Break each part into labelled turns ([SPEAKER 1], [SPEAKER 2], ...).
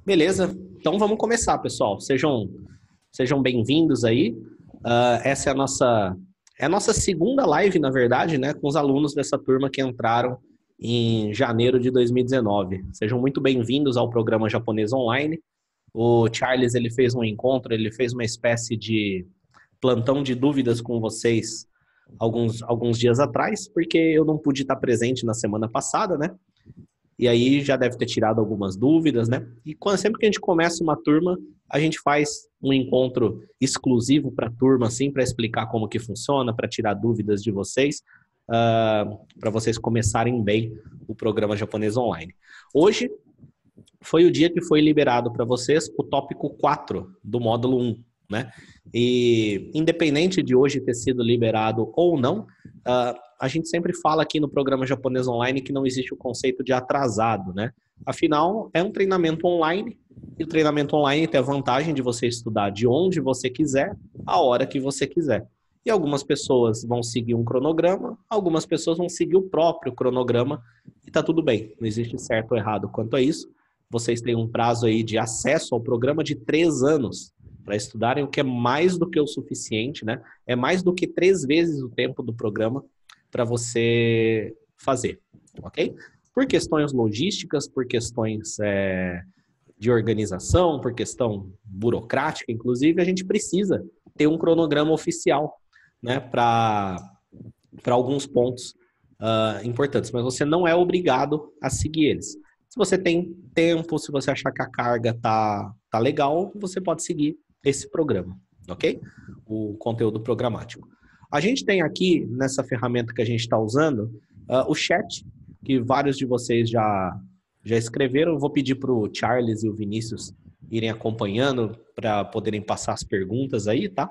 [SPEAKER 1] Beleza, então vamos começar, pessoal. Sejam bem-vindos aí. Essa é a nossa segunda live, na verdade, né, com os alunos dessa turma que entraram em janeiro de 2019. Sejam muito bem-vindos ao programa Japonês Online. O Charles, ele fez um encontro, ele fez uma espécie de plantão de dúvidas com vocês alguns dias atrás, porque eu não pude estar presente na semana passada, né? E aí já deve ter tirado algumas dúvidas, né? E sempre que a gente começa uma turma, a gente faz um encontro exclusivo para a turma, assim, para explicar como que funciona, para tirar dúvidas de vocês, para vocês começarem bem o programa Japonês Online. Hoje foi o dia que foi liberado para vocês o tópico 4 do módulo 1, né? E independente de hoje ter sido liberado ou não, a gente sempre fala aqui no programa Japonês Online que não existe o conceito de atrasado, né? Afinal, é um treinamento online, e o treinamento online tem a vantagem de você estudar de onde você quiser, a hora que você quiser. E algumas pessoas vão seguir um cronograma, algumas pessoas vão seguir o próprio cronograma, e tá tudo bem, não existe certo ou errado quanto a isso. Vocês têm um prazo aí de acesso ao programa de 3 anos para estudarem, o que é mais do que o suficiente, né? É mais do que 3 vezes o tempo do programa para você fazer, ok? Por questões logísticas, por questões de organização, por questão burocrática, inclusive, a gente precisa ter um cronograma oficial, né? Para alguns pontos importantes, mas você não é obrigado a seguir eles. Se você tem tempo, se você achar que a carga tá legal, você pode seguir esse programa, ok? O conteúdo programático. A gente tem aqui, nessa ferramenta que a gente está usando, o chat, que vários de vocês já escreveram. Eu vou pedir para o Charles e o Vinícius irem acompanhando para poderem passar as perguntas aí, tá?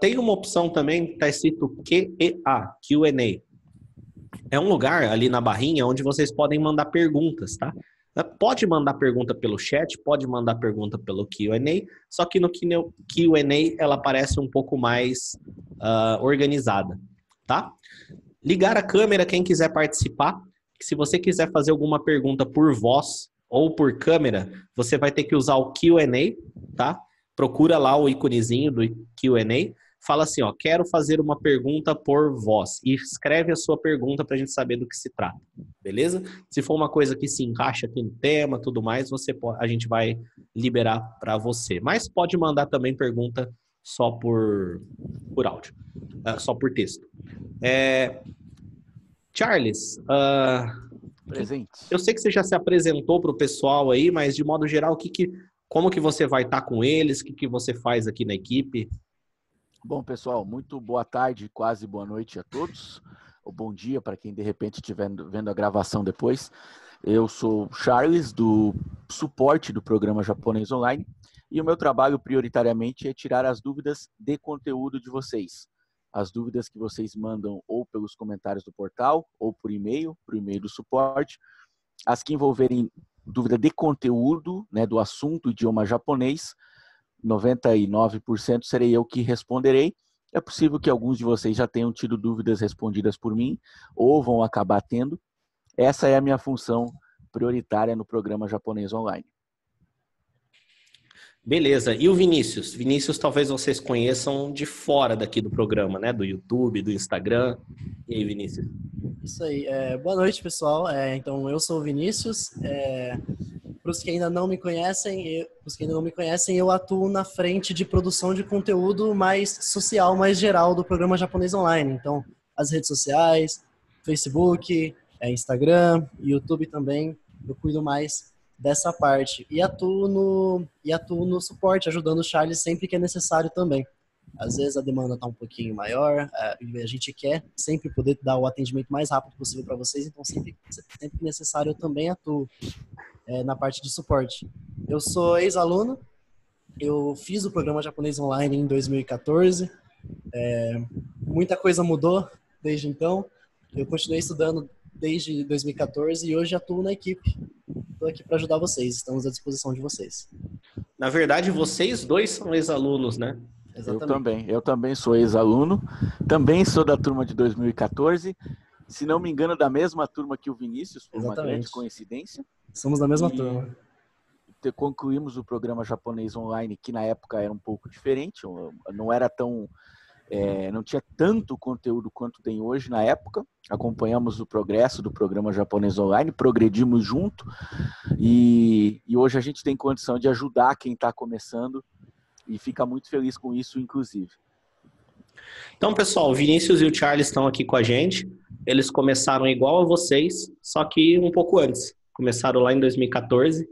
[SPEAKER 1] Tem uma opção também que está escrito QEA, Q&A. É um lugar ali na barrinha onde vocês podem mandar perguntas, tá? Pode mandar pergunta pelo chat, pode mandar pergunta pelo Q&A, só que no Q&A ela parece um pouco mais organizada, tá? Ligar a câmera, quem quiser participar. Se você quiser fazer alguma pergunta por voz ou por câmera, você vai ter que usar o Q&A, tá? Procura lá o íconezinho do Q&A, fala assim, ó, quero fazer uma pergunta por voz e escreve a sua pergunta para a gente saber do que se trata, beleza? Se for uma coisa que se encaixa aqui no tema, tudo mais, a gente vai liberar para você. Mas pode mandar também pergunta só por áudio, só por texto. Charles,
[SPEAKER 2] Presente.
[SPEAKER 1] eu sei que você já se apresentou para o pessoal aí, mas de modo geral, como que você vai estar com eles? O que você faz aqui na equipe?
[SPEAKER 2] Bom, pessoal, muito boa tarde, quase boa noite a todos. Ou bom dia para quem de repente estiver vendo a gravação depois. Eu sou o Charles, do suporte do programa Japonês Online, e o meu trabalho prioritariamente é tirar as dúvidas de conteúdo de vocês. As dúvidas que vocês mandam ou pelos comentários do portal, ou por e-mail, do suporte. As que envolverem dúvida de conteúdo, né, do assunto idioma japonês, 99% serei eu que responderei. É possível que alguns de vocês já tenham tido dúvidas respondidas por mim, ou vão acabar tendo. Essa é a minha função prioritária no programa Japonês Online.
[SPEAKER 1] Beleza. E o Vinícius? Vinícius talvez vocês conheçam de fora daqui do programa, né? Do YouTube, do Instagram. E aí, Vinícius?
[SPEAKER 3] Isso aí. Boa noite, pessoal. Então, eu sou o Vinícius. Para os que ainda não me conhecem, eu atuo na frente de produção de conteúdo mais social, mais geral do programa Japonês Online. Então, as redes sociais, Facebook, Instagram, YouTube também, eu cuido mais dessa parte. E atuo no suporte, ajudando o Charles sempre que é necessário também. Às vezes a demanda está um pouquinho maior, a gente quer sempre poder dar o atendimento mais rápido possível para vocês, então sempre que necessário eu também atuo na parte de suporte. Eu sou ex-aluno, eu fiz o programa Japonês Online em 2014, muita coisa mudou desde então, eu continuei estudando desde 2014 e hoje atuo na equipe. Estou aqui para ajudar vocês, estamos à disposição de vocês.
[SPEAKER 1] Na verdade, vocês dois são ex-alunos, né?
[SPEAKER 3] Exatamente.
[SPEAKER 2] Eu também sou ex-aluno, também sou da turma de 2014, se não me engano, da mesma turma que o Vinícius, por uma grande coincidência.
[SPEAKER 3] Somos da mesma turma.
[SPEAKER 2] concluímos o programa japonês online, que na época era um pouco diferente, não era tão... não tinha tanto conteúdo quanto tem hoje na época. Acompanhamos o progresso do programa japonês online, progredimos junto e hoje a gente tem condição de ajudar quem está começando e fica muito feliz com isso, inclusive.
[SPEAKER 1] Então, pessoal, o Vinícius e o Charles estão aqui com a gente. Eles começaram igual a vocês, só que um pouco antes. Começaram lá em 2014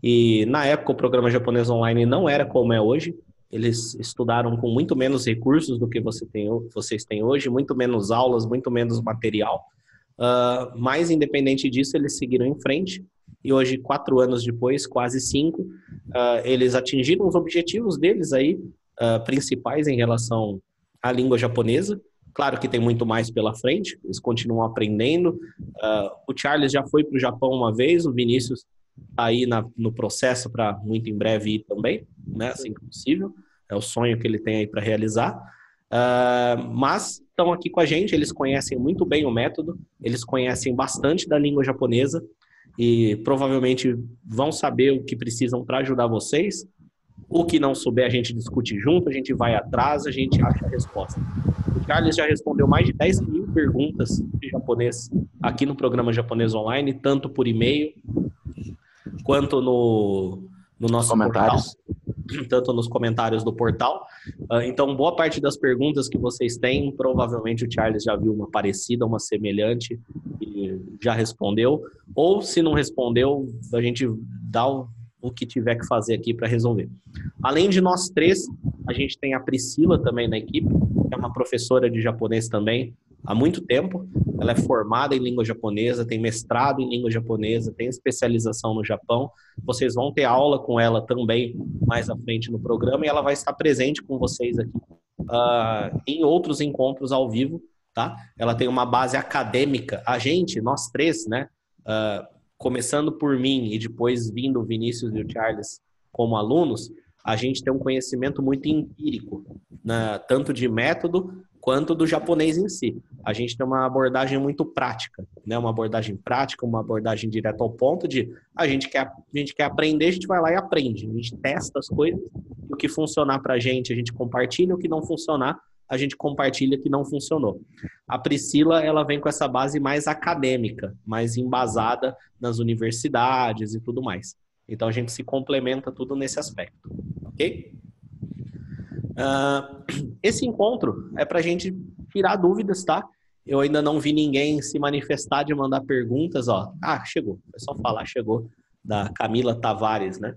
[SPEAKER 1] e na época o programa japonês online não era como é hoje. Eles estudaram com muito menos recursos do que vocês têm hoje, muito menos aulas, muito menos material. Mas, independente disso, eles seguiram em frente. E hoje, 4 anos depois, quase 5, eles atingiram os objetivos deles aí, principais em relação à língua japonesa. Claro que tem muito mais pela frente, eles continuam aprendendo. O Charles já foi para o Japão uma vez, o Vinícius está aí no processo para muito em breve ir também, né, assim que possível. É o sonho que ele tem aí para realizar. Mas estão aqui com a gente, eles conhecem muito bem o método, eles conhecem bastante da língua japonesa e provavelmente vão saber o que precisam para ajudar vocês. O que não souber, a gente discute junto, a gente vai atrás, a gente acha a resposta. O Charles já respondeu mais de 10 mil perguntas de japonês aqui no programa Japonês Online, tanto por e-mail quanto no nosso
[SPEAKER 2] comentários.
[SPEAKER 1] Portal, tanto nos comentários do portal. Então, boa parte das perguntas que vocês têm, provavelmente o Charles já viu uma parecida, uma semelhante, e já respondeu. Ou, se não respondeu, a gente dá o que tiver que fazer aqui para resolver. Além de nós 3, a gente tem a Priscila também na equipe, que é uma professora de japonês também, há muito tempo. Ela é formada em língua japonesa, tem mestrado em língua japonesa, tem especialização no Japão. Vocês vão ter aula com ela também mais à frente no programa e ela vai estar presente com vocês aqui em outros encontros ao vivo, tá? Ela tem uma base acadêmica. A gente, nós 3, né? Começando por mim e depois vindo o Vinícius e o Charles como alunos, a gente tem um conhecimento muito empírico, né? Tanto de método quanto do japonês em si. A gente tem uma abordagem muito prática, né? Uma abordagem prática, uma abordagem direta ao ponto de a gente quer aprender, a gente vai lá e aprende. A gente testa as coisas, o que funcionar pra gente, a gente compartilha, o que não funcionar, a gente compartilha que não funcionou. A Priscila, ela vem com essa base mais acadêmica, mais embasada nas universidades e tudo mais. Então, a gente se complementa tudo nesse aspecto, ok? Esse encontro é para a gente tirar dúvidas, tá? Eu ainda não vi ninguém se manifestar de mandar perguntas, ó. Chegou. É só falar, chegou. Da Camila Tavares, né?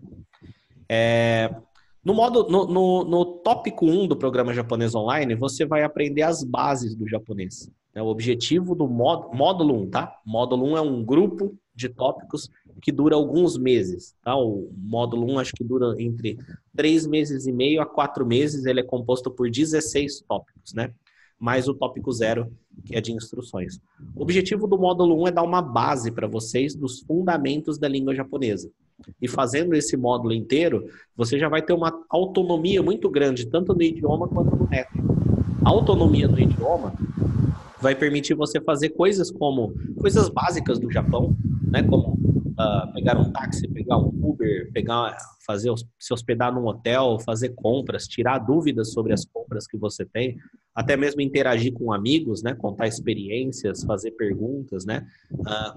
[SPEAKER 1] No tópico 1 do programa Japonês Online, você vai aprender as bases do japonês. O objetivo do módulo 1, tá? Módulo 1 é um grupo de tópicos que dura alguns meses, tá? O módulo 1 acho que dura entre 3 meses e meio a 4 meses, ele é composto por 16 tópicos, né? Mais o tópico 0, que é de instruções. O objetivo do módulo 1 é dar uma base para vocês dos fundamentos da língua japonesa. E fazendo esse módulo inteiro, você já vai ter uma autonomia muito grande, tanto no idioma quanto no método. A autonomia do idioma vai permitir você fazer coisas básicas do Japão, né? Como pegar um táxi, pegar um Uber, se hospedar num hotel, fazer compras, tirar dúvidas sobre as compras que você tem, até mesmo interagir com amigos, né? Contar experiências, fazer perguntas, né?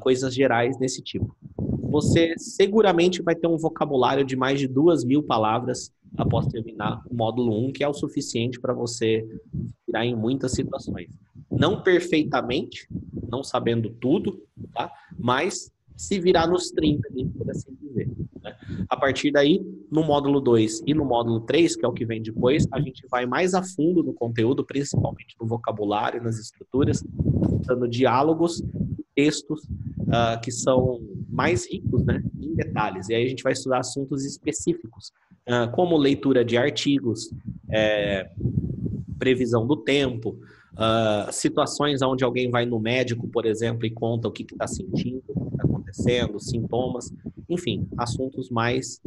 [SPEAKER 1] Coisas gerais desse tipo. Você seguramente vai ter um vocabulário de mais de 2.000 palavras após terminar o módulo 1, que é o suficiente para você virar em muitas situações. Não perfeitamente, não sabendo tudo, tá? Mas se virar nos 30, por assim dizer, né? A partir daí, no módulo 2 e no módulo 3, que é o que vem depois, a gente vai mais a fundo no conteúdo, principalmente no vocabulário, nas estruturas, dando diálogos, textos que são mais ricos, né, em detalhes. E aí a gente vai estudar assuntos específicos, como leitura de artigos, previsão do tempo, situações onde alguém vai no médico, por exemplo, e conta o que está sentindo, o que está acontecendo, sintomas, enfim, assuntos mais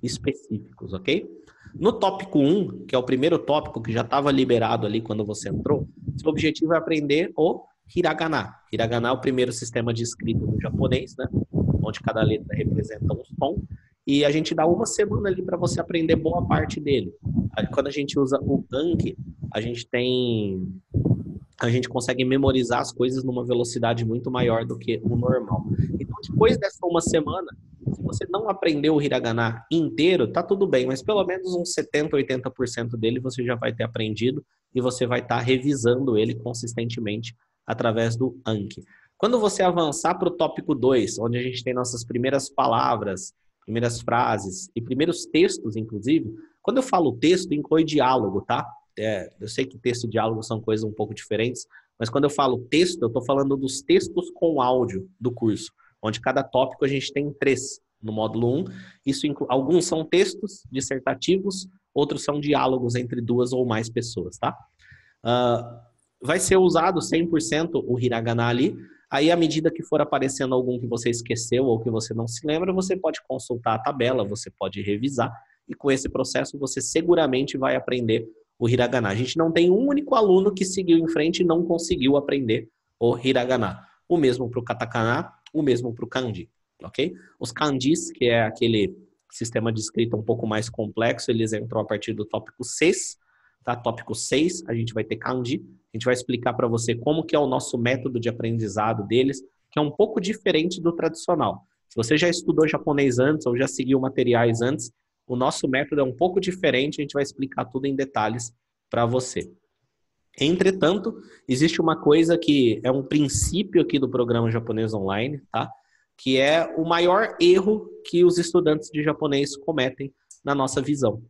[SPEAKER 1] específicos, ok? No tópico 1, que é o primeiro tópico que já estava liberado ali quando você entrou, seu objetivo é aprender o hiragana. Hiragana é o primeiro sistema de escrita do japonês, né? Onde cada letra representa um som. e a gente dá uma semana ali para você aprender boa parte dele. Quando a gente usa o Anki, a gente consegue memorizar as coisas numa velocidade muito maior do que o normal. Então, depois dessa uma semana, se você não aprendeu o hiragana inteiro, tá tudo bem, mas pelo menos uns 70, 80% dele você já vai ter aprendido e você vai estar revisando ele consistentemente através do Anki. Quando você avançar para o tópico 2, onde a gente tem nossas primeiras palavras, primeiras frases e primeiros textos, inclusive, quando eu falo texto, inclui diálogo, tá? Eu sei que texto e diálogo são coisas um pouco diferentes, mas quando eu falo texto, eu estou falando dos textos com áudio do curso, onde cada tópico a gente tem 3 no módulo 1. Alguns são textos dissertativos, outros são diálogos entre 2 ou mais pessoas, tá? Vai ser usado 100% o hiragana ali. Aí, à medida que for aparecendo algum que você esqueceu ou que você não se lembra, você pode consultar a tabela, você pode revisar, e com esse processo você seguramente vai aprender o hiragana. A gente não tem um único aluno que seguiu em frente e não conseguiu aprender o hiragana. O mesmo para o katakana, o mesmo para o kanji, ok? Os kanjis, que é aquele sistema de escrita um pouco mais complexo, eles entram a partir do tópico 6, tá? Tópico 6, a gente vai ter kanji. A gente vai explicar para você como que é o nosso método de aprendizado deles, que é um pouco diferente do tradicional. Se você já estudou japonês antes ou já seguiu materiais antes, o nosso método é um pouco diferente, a gente vai explicar tudo em detalhes para você. Entretanto, existe uma coisa que é um princípio aqui do programa japonês online, tá? Que é o maior erro que os estudantes de japonês cometem na nossa visão.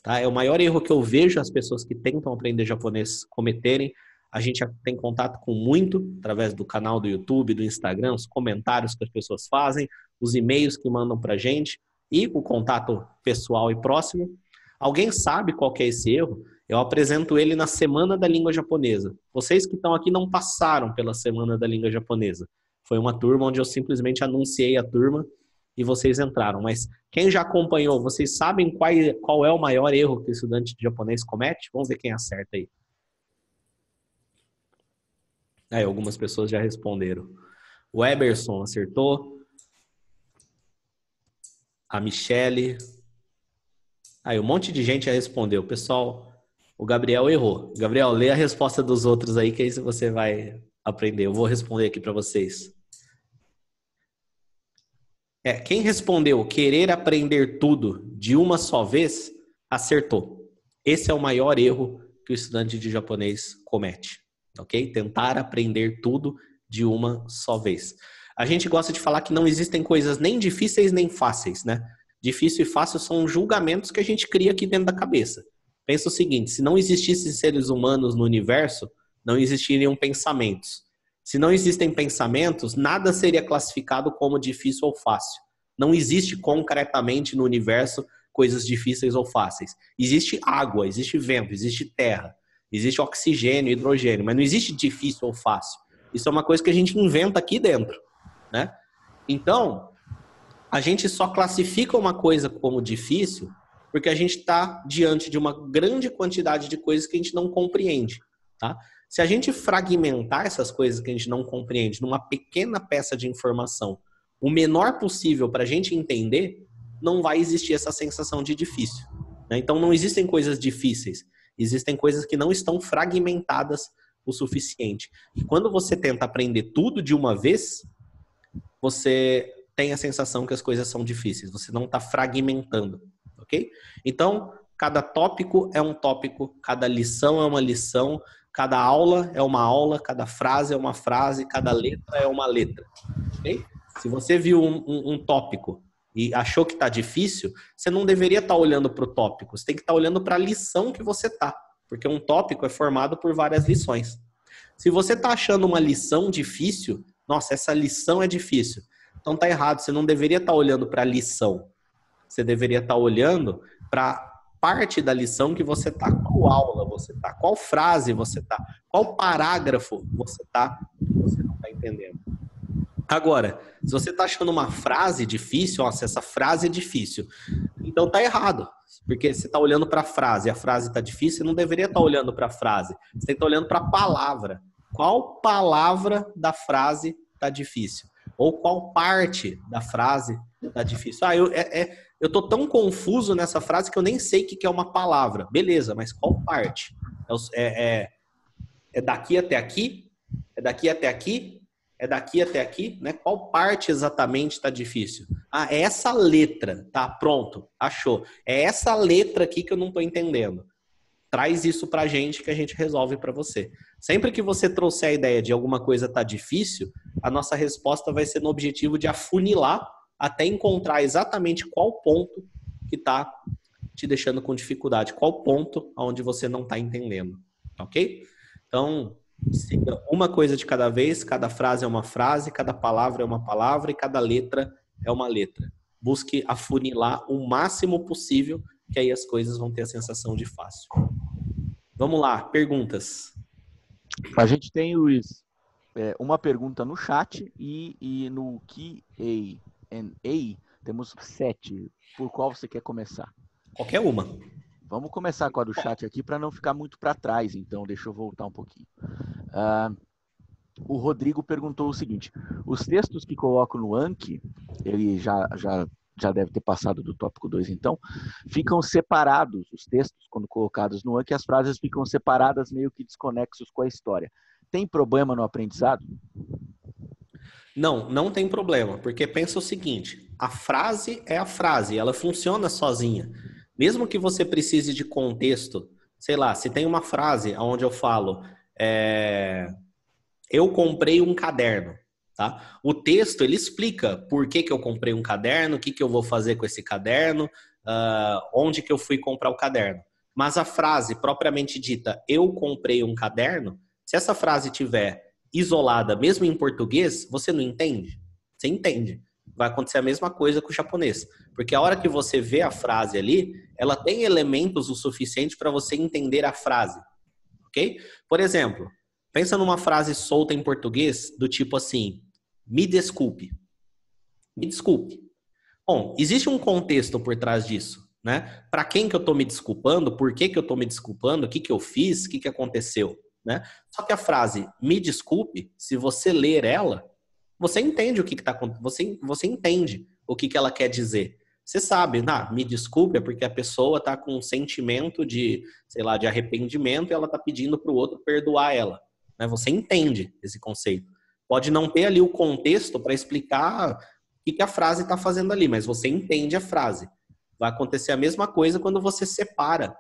[SPEAKER 1] Tá? É o maior erro que eu vejo as pessoas que tentam aprender japonês cometerem. A gente tem contato com muito, através do canal do YouTube, do Instagram, os comentários que as pessoas fazem, os e-mails que mandam para a gente e o contato pessoal e próximo. Alguém sabe qual que é esse erro? Eu apresento ele na Semana da Língua Japonesa. Vocês que estão aqui não passaram pela Semana da Língua Japonesa. Foi uma turma onde eu simplesmente anunciei a turma e vocês entraram. Mas quem já acompanhou, vocês sabem qual é o maior erro que o estudante de japonês comete? Vamos ver quem acerta aí. Aí, algumas pessoas já responderam. O Eberson acertou. A Michele. Aí, um monte de gente já respondeu. Pessoal, o Gabriel errou. Gabriel, lê a resposta dos outros aí, que aí você vai aprender. Eu vou responder aqui para vocês. Quem respondeu querer aprender tudo de uma só vez, acertou. Esse é o maior erro que o estudante de japonês comete, ok? Tentar aprender tudo de uma só vez. A gente gosta de falar que não existem coisas nem difíceis nem fáceis, né? Difícil e fácil são julgamentos que a gente cria aqui dentro da cabeça. Pensa o seguinte, se não existissem seres humanos no universo, não existiriam pensamentos. Se não existem pensamentos, nada seria classificado como difícil ou fácil. Não existe concretamente no universo coisas difíceis ou fáceis. Existe água, existe vento, existe terra, existe oxigênio, hidrogênio, mas não existe difícil ou fácil. Isso é uma coisa que a gente inventa aqui dentro, né? Então, a gente só classifica uma coisa como difícil porque a gente está diante de uma grande quantidade de coisas que a gente não compreende, tá? Se a gente fragmentar essas coisas que a gente não compreende numa pequena peça de informação, o menor possível para a gente entender, não vai existir essa sensação de difícil, né? Então, não existem coisas difíceis. Existem coisas que não estão fragmentadas o suficiente. E quando você tenta aprender tudo de uma vez, você tem a sensação que as coisas são difíceis. Você não está fragmentando, ok? Então, cada tópico é um tópico, cada lição é uma lição, cada aula é uma aula, cada frase é uma frase, cada letra é uma letra. Okay? Se você viu um tópico e achou que está difícil, você não deveria estar olhando para o tópico, você tem que estar olhando para a lição que você está, porque um tópico é formado por várias lições. Se você está achando uma lição difícil, nossa, essa lição é difícil, então está errado, você não deveria estar olhando para a lição, você deveria estar olhando para parte da lição que você está, qual aula você está, qual frase você está, qual parágrafo você está, que você não está entendendo. Agora, se você está achando uma frase difícil, nossa, essa frase é difícil, então está errado, porque você está olhando para a frase, a frase está difícil, você não deveria estar olhando para a frase, você tem que estar olhando para a palavra. Qual palavra da frase está difícil? Ou qual parte da frase está difícil? eu tô tão confuso nessa frase que eu nem sei o que é uma palavra. Beleza, mas qual parte? É daqui até aqui? É daqui até aqui? É daqui até aqui? Né? Qual parte exatamente está difícil? Ah, é essa letra. Tá, pronto, achou. É essa letra aqui que eu não estou entendendo. Traz isso pra gente que a gente resolve para você. Sempre que você trouxer a ideia de alguma coisa tá difícil, a nossa resposta vai ser no objetivo de afunilar até encontrar exatamente qual ponto que tá te deixando com dificuldade, qual ponto onde você não tá entendendo, ok? Então, siga uma coisa de cada vez, cada frase é uma frase, cada palavra é uma palavra e cada letra é uma letra. Busque afunilar o máximo possível, que aí as coisas vão ter a sensação de fácil. Vamos lá, perguntas.
[SPEAKER 2] A gente tem, Luiz, uma pergunta no chat e no Q&A temos 7. Por qual você quer começar?
[SPEAKER 1] Qualquer uma.
[SPEAKER 2] Vamos começar com a do chat aqui para não ficar muito para trás, então deixa eu voltar um pouquinho. O Rodrigo perguntou o seguinte: os textos que coloco no Anki, ele já deve ter passado do tópico 2, então, ficam separados, os textos, quando colocados no Anki, as frases ficam separadas, meio que desconexos com a história. Tem problema no aprendizado?
[SPEAKER 1] Não, não tem problema, porque pensa o seguinte, a frase é a frase, ela funciona sozinha. Mesmo que você precise de contexto, sei lá, se tem uma frase onde eu falo, eu comprei um caderno. Tá? O texto, ele explica por que eu comprei um caderno, o que eu vou fazer com esse caderno, onde que eu fui comprar o caderno. Mas a frase propriamente dita, eu comprei um caderno, se essa frase tiver isolada, mesmo em português, você não entende? Você entende. Vai acontecer a mesma coisa com o japonês. Porque a hora que você vê a frase ali, ela tem elementos o suficiente para você entender a frase. Ok? Por exemplo, pensa numa frase solta em português do tipo assim, me desculpe. Me desculpe. Bom, existe um contexto por trás disso, né? Para quem que eu estou me desculpando, por que que eu estou me desculpando, o que que eu fiz, o que que aconteceu, né? Só que a frase me desculpe, se você ler ela, você entende o que está acontecendo, você entende o que que ela quer dizer. Você sabe, me desculpe, é porque a pessoa está com um sentimento de, sei lá, de arrependimento e ela está pedindo para o outro perdoar ela. Né? Você entende esse conceito. Pode não ter ali o contexto para explicar o que a frase está fazendo ali, mas você entende a frase. Vai acontecer a mesma coisa quando você separa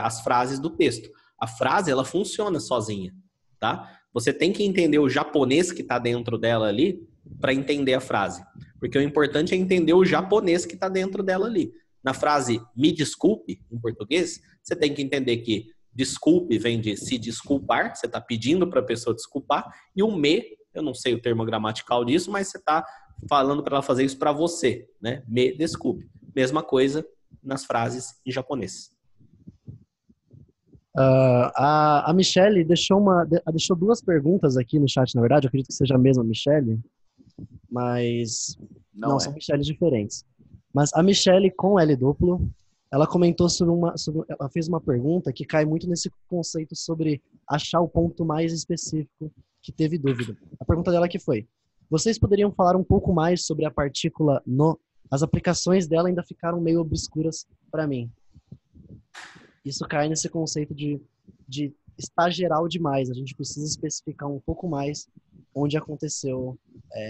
[SPEAKER 1] as frases do texto. A frase, ela funciona sozinha, tá? Você tem que entender o japonês que está dentro dela ali para entender a frase. Porque o importante é entender o japonês que está dentro dela ali. Na frase me desculpe, em português, você tem que entender que desculpe vem de se desculpar, você está pedindo para a pessoa desculpar, e o me, eu não sei o termo gramatical disso, mas você está falando para ela fazer isso para você, né? Me desculpe. Mesma coisa nas frases em japonês.
[SPEAKER 3] A Michelle deixou duas perguntas aqui no chat, na verdade, eu acredito que seja a mesma Michelle, mas não são Michelles diferentes. Mas a Michelle com L duplo, ela comentou ela fez uma pergunta que cai muito nesse conceito sobre achar o ponto mais específico que teve dúvida. A pergunta dela que foi: vocês poderiam falar um pouco mais sobre a partícula no? As aplicações dela ainda ficaram meio obscuras para mim. Isso cai nesse conceito de estar geral demais. A gente precisa especificar um pouco mais onde aconteceu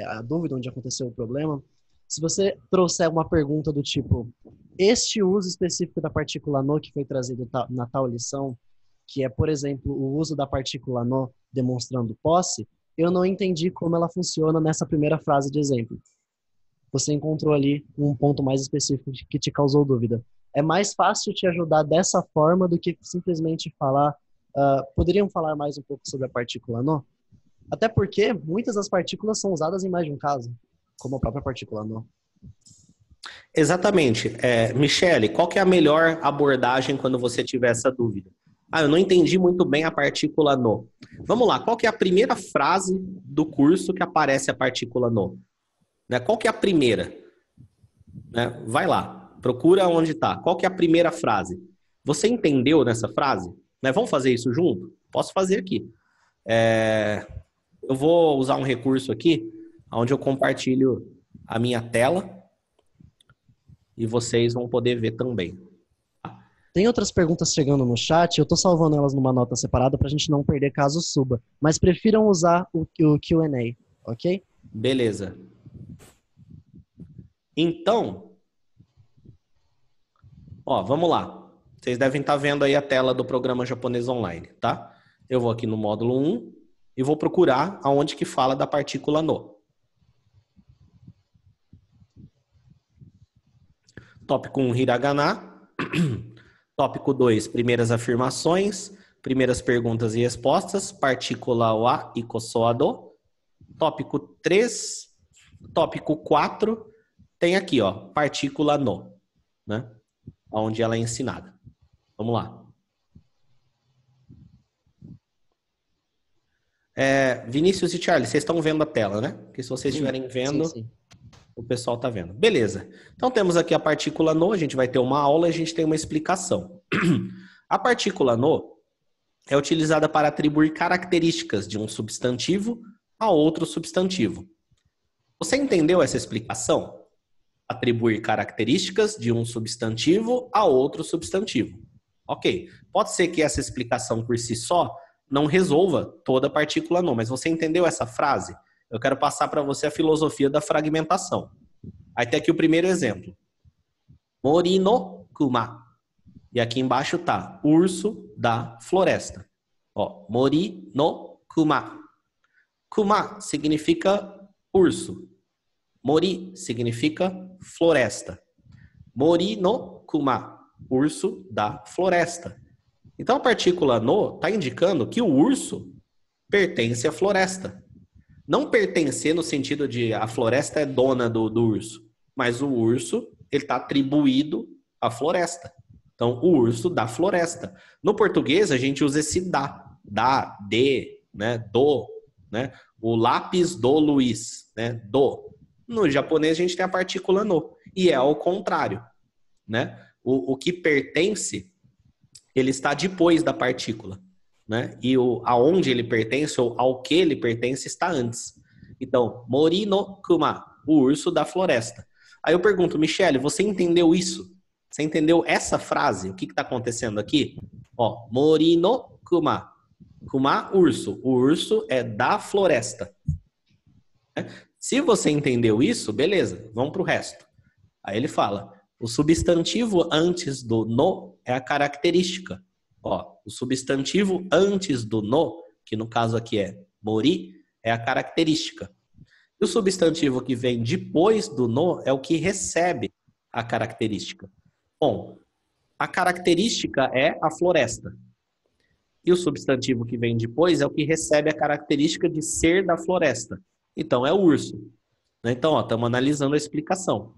[SPEAKER 3] a dúvida, onde aconteceu o problema. Se você trouxer uma pergunta do tipo, este uso específico da partícula no que foi trazido na tal lição, que é, por exemplo, o uso da partícula no demonstrando posse, eu não entendi como ela funciona nessa primeira frase de exemplo. Você encontrou ali um ponto mais específico que te causou dúvida. É mais fácil te ajudar dessa forma do que simplesmente falar... poderiam falar mais um pouco sobre a partícula no? Até porque muitas das partículas são usadas em mais de um caso, como a própria partícula no.
[SPEAKER 1] Exatamente. Michele, qual que é a melhor abordagem quando você tiver essa dúvida? Eu não entendi muito bem a partícula no. Vamos lá, qual que é a primeira frase do curso que aparece a partícula no? Né? Qual que é a primeira? Né? Vai lá, procura onde está. Qual que é a primeira frase? Você entendeu nessa frase? Né? Vamos fazer isso junto? Posso fazer aqui. Eu vou usar um recurso aqui, onde eu compartilho a minha tela. e vocês vão poder ver também.
[SPEAKER 3] Tem outras perguntas chegando no chat, eu tô salvando elas numa nota separada pra gente não perder caso suba. Mas prefiram usar o Q&A, ok?
[SPEAKER 1] Beleza. Então, ó, vamos lá. Vocês devem estar vendo aí a tela do programa japonês online, tá? Eu vou aqui no módulo 1 e vou procurar aonde que fala da partícula no. Tópico 1, hiragana. Tópico 2, primeiras afirmações, primeiras perguntas e respostas, partícula wa e kosoado. Tópico 3, tópico 4, tem aqui, ó, partícula no, né? Onde ela é ensinada. Vamos lá. Vinícius e Charlie, vocês estão vendo a tela, né? Porque se vocês estiverem vendo,
[SPEAKER 3] sim.
[SPEAKER 1] O pessoal está vendo. Beleza. Então temos aqui a partícula no, a gente vai ter uma aula e a gente tem uma explicação. A partícula no é utilizada para atribuir características de um substantivo a outro substantivo. Você entendeu essa explicação? Atribuir características de um substantivo a outro substantivo. Ok. Pode ser que essa explicação por si só não resolva toda a partícula no, mas você entendeu essa frase? Eu quero passar para você a filosofia da fragmentação. Aí tem aqui o primeiro exemplo. Mori no kuma. E aqui embaixo tá urso da floresta. Ó, Mori no kuma. Kuma significa urso. Mori significa floresta. Mori no kuma. Urso da floresta. Então a partícula no está indicando que o urso pertence à floresta. Não pertencer no sentido de a floresta é dona do urso, mas o urso ele está atribuído à floresta. Então, o urso da floresta. No português, a gente usa esse da, de, né, do, né? O lápis do Luiz, né, do. No japonês, a gente tem a partícula no, e é ao contrário, né? O que pertence, ele está depois da partícula. Né? E aonde ele pertence ou ao que ele pertence está antes. Então, Mori no kuma, o urso da floresta. Aí eu pergunto, Michele, você entendeu isso? Você entendeu essa frase? O que está acontecendo aqui? Ó, Mori no kuma. Kuma, urso. O urso é da floresta. Se você entendeu isso, beleza, vamos para o resto. Aí ele fala, o substantivo antes do no é a característica. Ó, o substantivo antes do no, que no caso aqui é mori, é a característica. E o substantivo que vem depois do no é o que recebe a característica. Bom, a característica é a floresta. E o substantivo que vem depois é o que recebe a característica de ser da floresta. Então, é o urso. Então, ó, estamos analisando a explicação.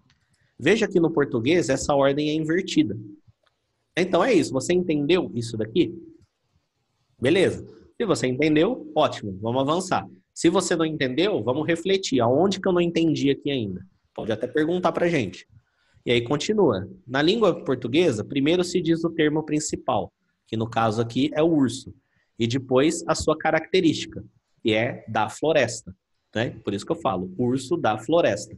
[SPEAKER 1] Veja que no português essa ordem é invertida. Então é isso, você entendeu isso daqui? Beleza. Se você entendeu, ótimo, vamos avançar. Se você não entendeu, vamos refletir. Aonde que eu não entendi aqui ainda? Pode até perguntar pra gente. E aí continua. Na língua portuguesa, primeiro se diz o termo principal, que no caso aqui é o urso. E depois a sua característica, que é da floresta. Né? Por isso que eu falo, urso da floresta.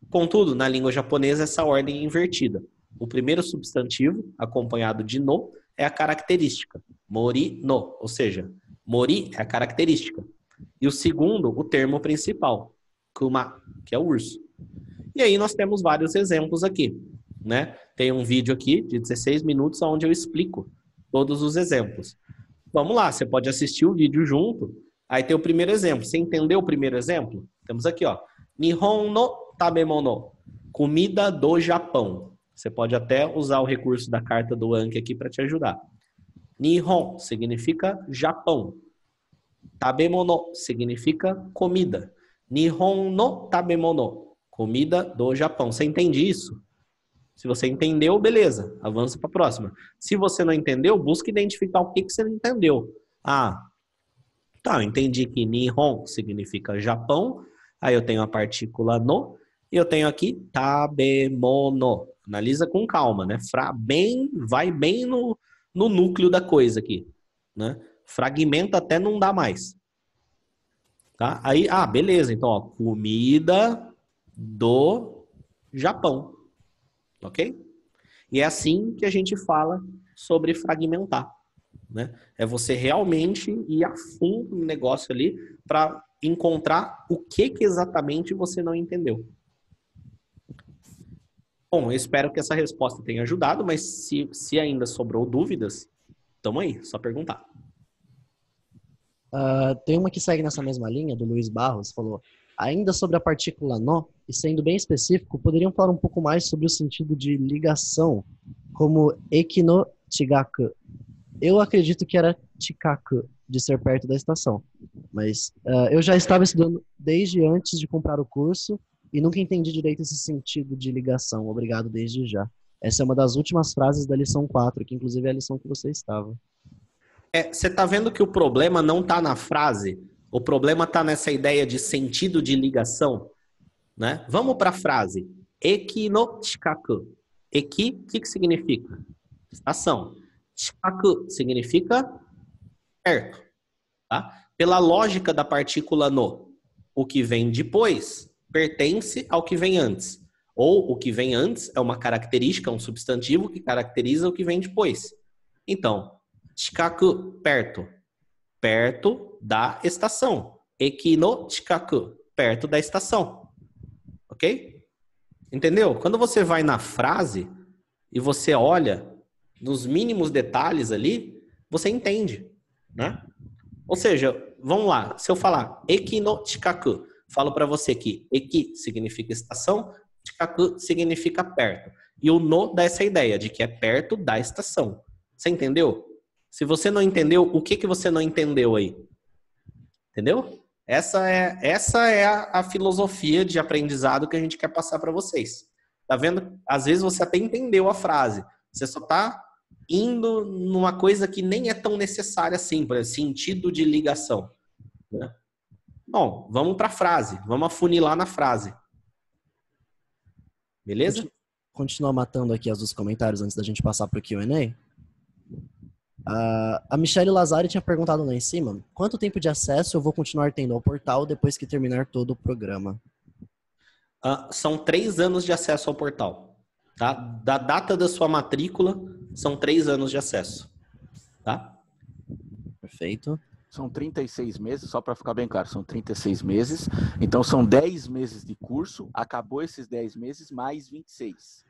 [SPEAKER 1] Contudo, na língua japonesa, essa ordem é invertida. O primeiro substantivo, acompanhado de no, é a característica. Mori no, ou seja, mori é a característica. E o segundo, o termo principal, kuma, que é o urso. E aí nós temos vários exemplos aqui, né? Tem um vídeo aqui de 16 minutos onde eu explico todos os exemplos. Vamos lá, você pode assistir o vídeo junto. Aí tem o primeiro exemplo. Você entendeu o primeiro exemplo? Temos aqui, ó. Nihon no tabemono. Comida do Japão. Você pode até usar o recurso da carta do Anki aqui para te ajudar. Nihon significa Japão. Tabemono significa comida. Nihon no tabemono. Comida do Japão. Você entende isso? Se você entendeu, beleza. Avança para a próxima. Se você não entendeu, busca identificar o que você não entendeu. Ah, tá, eu entendi que Nihon significa Japão. Aí eu tenho a partícula no. E eu tenho aqui tabemono. Analisa com calma, né? Vai bem no núcleo da coisa aqui, né? Fragmenta até não dá mais. Tá? Aí, beleza. Então, ó, comida do Japão. Ok? E é assim que a gente fala sobre fragmentar, né? É você realmente ir a fundo no negócio ali para encontrar o que exatamente você não entendeu. Bom, eu espero que essa resposta tenha ajudado, mas se ainda sobrou dúvidas, tamo aí, só perguntar.
[SPEAKER 3] Tem uma que segue nessa mesma linha, do Luiz Barros, falou: ainda sobre a partícula nó, e sendo bem específico, poderiam falar um pouco mais sobre o sentido de ligação, como eki no chigaku. Eu acredito que era chikaku, de ser perto da estação, mas eu já estava estudando desde antes de comprar o curso e nunca entendi direito esse sentido de ligação. Obrigado desde já. Essa é uma das últimas frases da lição 4, que inclusive é a lição que você estava.
[SPEAKER 1] Você está vendo que o problema não está na frase, o problema está nessa ideia de sentido de ligação, né? Vamos para a frase. Eki no chikaku. Eki, o que significa? Estação. Chikaku significa perto, tá? Pela lógica da partícula no, o que vem depois pertence ao que vem antes. Ou o que vem antes é uma característica, um substantivo que caracteriza o que vem depois. Então, chikaku, perto. Perto da estação. Eki no chikaku, perto da estação. Ok? Entendeu? Quando você vai na frase e você olha nos mínimos detalhes ali, você entende, né? Ou seja, vamos lá, se eu falar eki no chikaku, falo para você que eki significa estação, chikaku significa perto. E o no dá essa ideia de que é perto da estação. Você entendeu? Se você não entendeu, o que você não entendeu aí? Entendeu? Essa é a filosofia de aprendizado que a gente quer passar para vocês. Tá vendo? Às vezes você até entendeu a frase, você só tá indo numa coisa que nem é tão necessária assim, por exemplo, sentido de ligação, né? Bom, vamos para a frase, vamos afunilar na frase. Beleza?
[SPEAKER 3] Continuar matando aqui os comentários antes da gente passar para o Q&A. A Michelle Lazari tinha perguntado lá em cima: quanto tempo de acesso eu vou continuar tendo ao portal depois que terminar todo o programa?
[SPEAKER 1] São 3 anos de acesso ao portal. Tá? Da data da sua matrícula, são 3 anos de acesso. Tá?
[SPEAKER 3] Perfeito.
[SPEAKER 2] São 36 meses, só para ficar bem claro, são 36 meses. Então, são 10 meses de curso, acabou esses 10 meses, mais 26.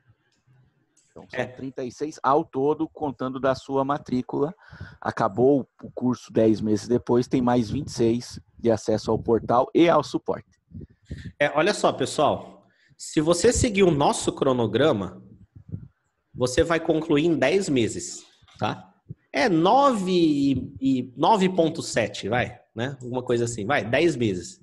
[SPEAKER 2] Então, são 36 ao todo, contando da sua matrícula. Acabou o curso 10 meses depois, tem mais 26 de acesso ao portal e ao suporte.
[SPEAKER 1] Olha só, pessoal. Se você seguir o nosso cronograma, você vai concluir em 10 meses, tá? 9,7, vai, né? Alguma coisa assim, vai, 10 meses.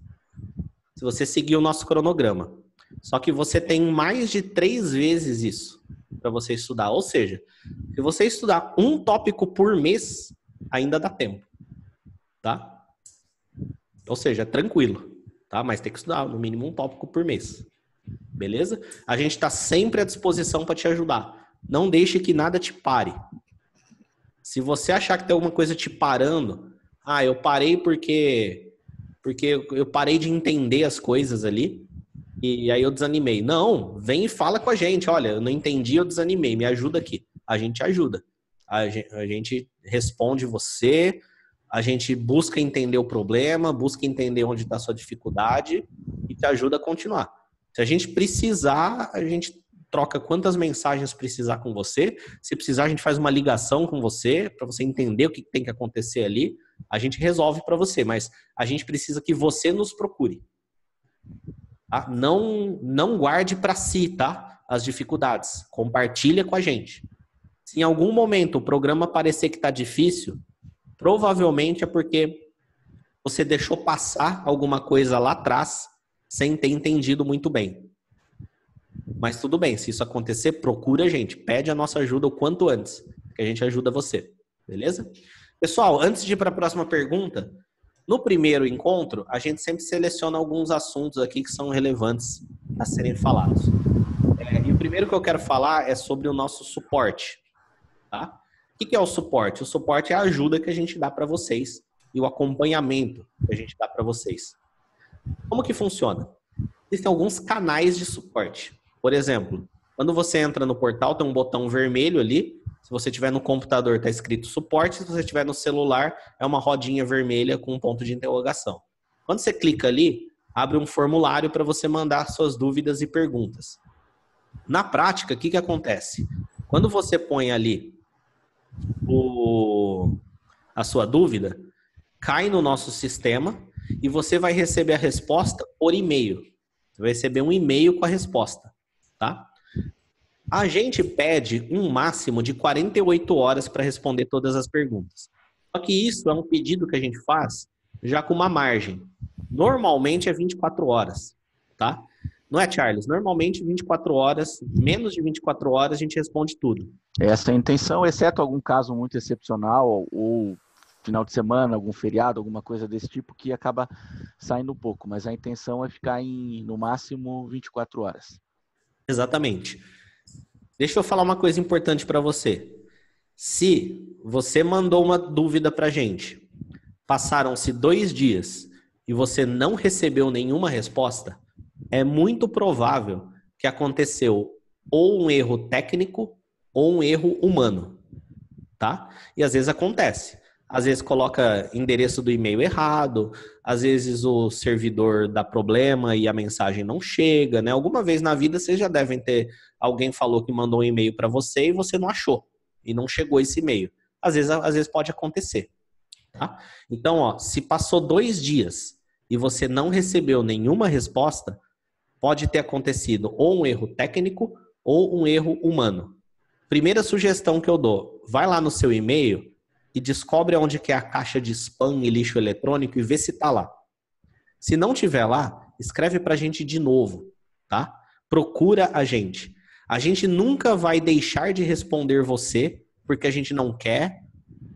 [SPEAKER 1] Se você seguir o nosso cronograma. Só que você tem mais de 3 vezes isso para você estudar. Ou seja, se você estudar um tópico por mês, ainda dá tempo, tá? Ou seja, tranquilo, tá? Mas tem que estudar no mínimo um tópico por mês. Beleza? A gente está sempre à disposição para te ajudar. Não deixe que nada te pare. Se você achar que tem alguma coisa te parando, eu parei porque eu parei de entender as coisas ali e aí eu desanimei. Não, vem e fala com a gente. Olha, eu não entendi, eu desanimei. Me ajuda aqui. A gente ajuda. A gente responde você, a gente busca entender o problema, busca entender onde está a sua dificuldade e te ajuda a continuar. Se a gente precisar, a gente troca quantas mensagens precisar com você. Se precisar, a gente faz uma ligação com você para você entender o que tem que acontecer ali. A gente resolve para você, mas a gente precisa que você nos procure. Tá? Não guarde para si, tá? As dificuldades. Compartilha com a gente. Se em algum momento o programa parecer que está difícil, provavelmente é porque você deixou passar alguma coisa lá atrás sem ter entendido muito bem. Mas tudo bem, se isso acontecer, procura a gente. Pede a nossa ajuda o quanto antes, que a gente ajuda você. Beleza? Pessoal, antes de ir para a próxima pergunta, no primeiro encontro, a gente sempre seleciona alguns assuntos aqui que são relevantes a serem falados. E o primeiro que eu quero falar é sobre o nosso suporte. Tá? O que é o suporte? O suporte é a ajuda que a gente dá para vocês e o acompanhamento que a gente dá para vocês. Como que funciona? Existem alguns canais de suporte. Por exemplo, Quando você entra no portal, tem um botão vermelho ali. Se você tiver no computador, está escrito suporte. Se você tiver no celular, é uma rodinha vermelha com um ponto de interrogação. Quando você clica ali, abre um formulário para você mandar suas dúvidas e perguntas. Na prática, o que acontece? Quando você põe ali a sua dúvida, cai no nosso sistema e você vai receber a resposta por e-mail. Você vai receber um e-mail com a resposta, tá? A gente pede um máximo de 48 horas para responder todas as perguntas. Só que isso é um pedido que a gente faz já com uma margem. Normalmente é 24 horas, tá? Não é, Charles? Normalmente 24 horas, menos de 24 horas, a gente responde tudo.
[SPEAKER 2] Essa é a intenção, exceto algum caso muito excepcional ou final de semana, algum feriado, alguma coisa desse tipo que acaba saindo um pouco. Mas a intenção é ficar em, no máximo, 24 horas.
[SPEAKER 1] Exatamente. Deixa eu falar uma coisa importante para você. Se você mandou uma dúvida para a gente, passaram-se 2 dias e você não recebeu nenhuma resposta, é muito provável que aconteceu ou um erro técnico ou um erro humano, tá? E às vezes acontece. Às vezes coloca endereço do e-mail errado, às vezes o servidor dá problema e a mensagem não chega, né? Alguma vez na vida vocês já devem ter, alguém falou que mandou um e-mail para você e você não achou, e não chegou esse e-mail. Às vezes pode acontecer, tá? Então, ó, se passou 2 dias e você não recebeu nenhuma resposta, pode ter acontecido ou um erro técnico ou um erro humano. Primeira sugestão que eu dou, vai lá no seu e-mail e descobre onde que é a caixa de spam e lixo eletrônico e vê se está lá. Se não tiver lá, escreve para a gente de novo, tá? Procura a gente. A gente nunca vai deixar de responder você porque a gente não quer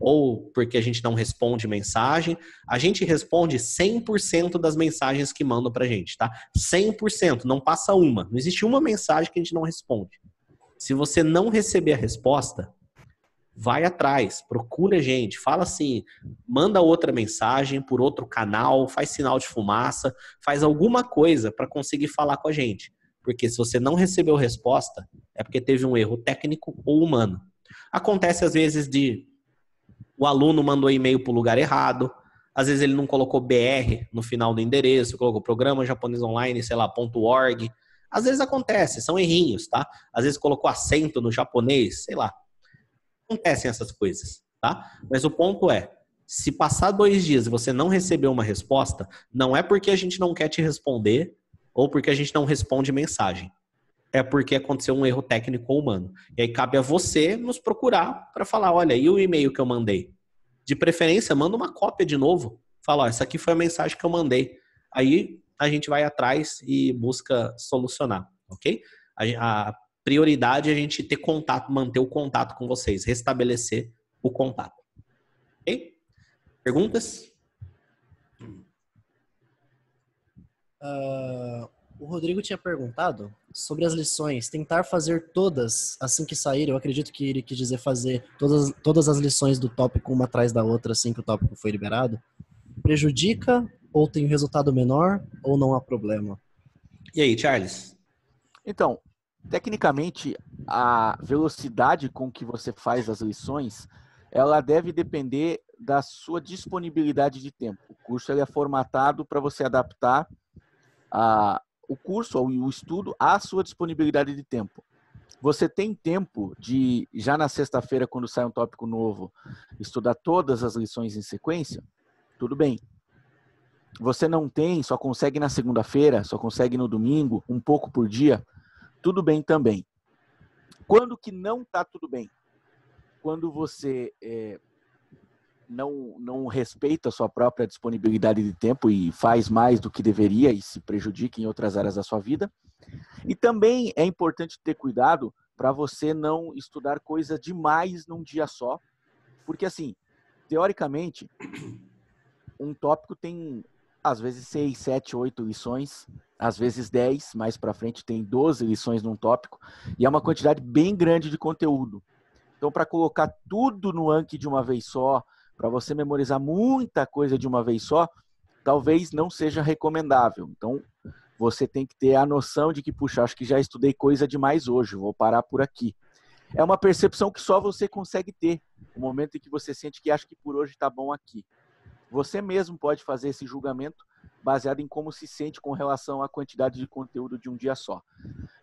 [SPEAKER 1] ou porque a gente não responde mensagem. A gente responde 100% das mensagens que mandam para a gente, tá? 100%, não passa uma. Não existe uma mensagem que a gente não responde. Se você não receber a resposta, vai atrás, procura a gente, fala assim, manda outra mensagem por outro canal, faz sinal de fumaça, faz alguma coisa para conseguir falar com a gente. Porque se você não recebeu resposta, é porque teve um erro técnico ou humano. Acontece às vezes de o aluno mandou e-mail para o lugar errado, às vezes ele não colocou BR no final do endereço, colocou programa japonês online, sei lá, .org. Às vezes acontece, são errinhos, tá? Às vezes colocou acento no japonês, sei lá. Acontecem essas coisas, tá? Mas o ponto é, se passar 2 dias e você não receber uma resposta, não é porque a gente não quer te responder ou porque a gente não responde mensagem. É porque aconteceu um erro técnico ou humano. E aí cabe a você nos procurar para falar, olha, e o e-mail que eu mandei? De preferência, manda uma cópia de novo. Fala, ó, essa aqui foi a mensagem que eu mandei. Aí a gente vai atrás e busca solucionar, ok? A prioridade é a gente ter contato, manter o contato com vocês, restabelecer o contato. Ok? Perguntas?
[SPEAKER 3] O Rodrigo tinha perguntado sobre as lições, tentar fazer todas assim que sair. Eu acredito que ele quis dizer fazer todas as lições do tópico uma atrás da outra assim que o tópico foi liberado. Prejudica ou tem resultado menor ou não há problema?
[SPEAKER 1] E aí, Charles?
[SPEAKER 2] Então, tecnicamente, a velocidade com que você faz as lições, ela deve depender da sua disponibilidade de tempo. O curso ele é formatado para você adaptar o curso ou o estudo à sua disponibilidade de tempo. Você tem tempo de, já na sexta-feira, quando sai um tópico novo, estudar todas as lições em sequência? Tudo bem. Você não tem, só consegue na segunda-feira, só consegue no domingo, um pouco por dia? Tudo bem também. Quando que não está tudo bem? Quando você não respeita a sua própria disponibilidade de tempo e faz mais do que deveria e se prejudica em outras áreas da sua vida. E também é importante ter cuidado para você não estudar coisa demais num dia só, porque assim, teoricamente, um tópico tem às vezes 6, 7, 8 lições, às vezes 10, mais para frente tem 12 lições num tópico, e é uma quantidade bem grande de conteúdo. Então, para colocar tudo no Anki de uma vez só, para você memorizar muita coisa de uma vez só, talvez não seja recomendável. Então, você tem que ter a noção de que, puxa, acho que já estudei coisa demais hoje, vou parar por aqui. É uma percepção que só você consegue ter, o momento em que você sente que acha que por hoje está bom aqui. Você mesmo pode fazer esse julgamento baseado em como se sente com relação à quantidade de conteúdo de um dia só.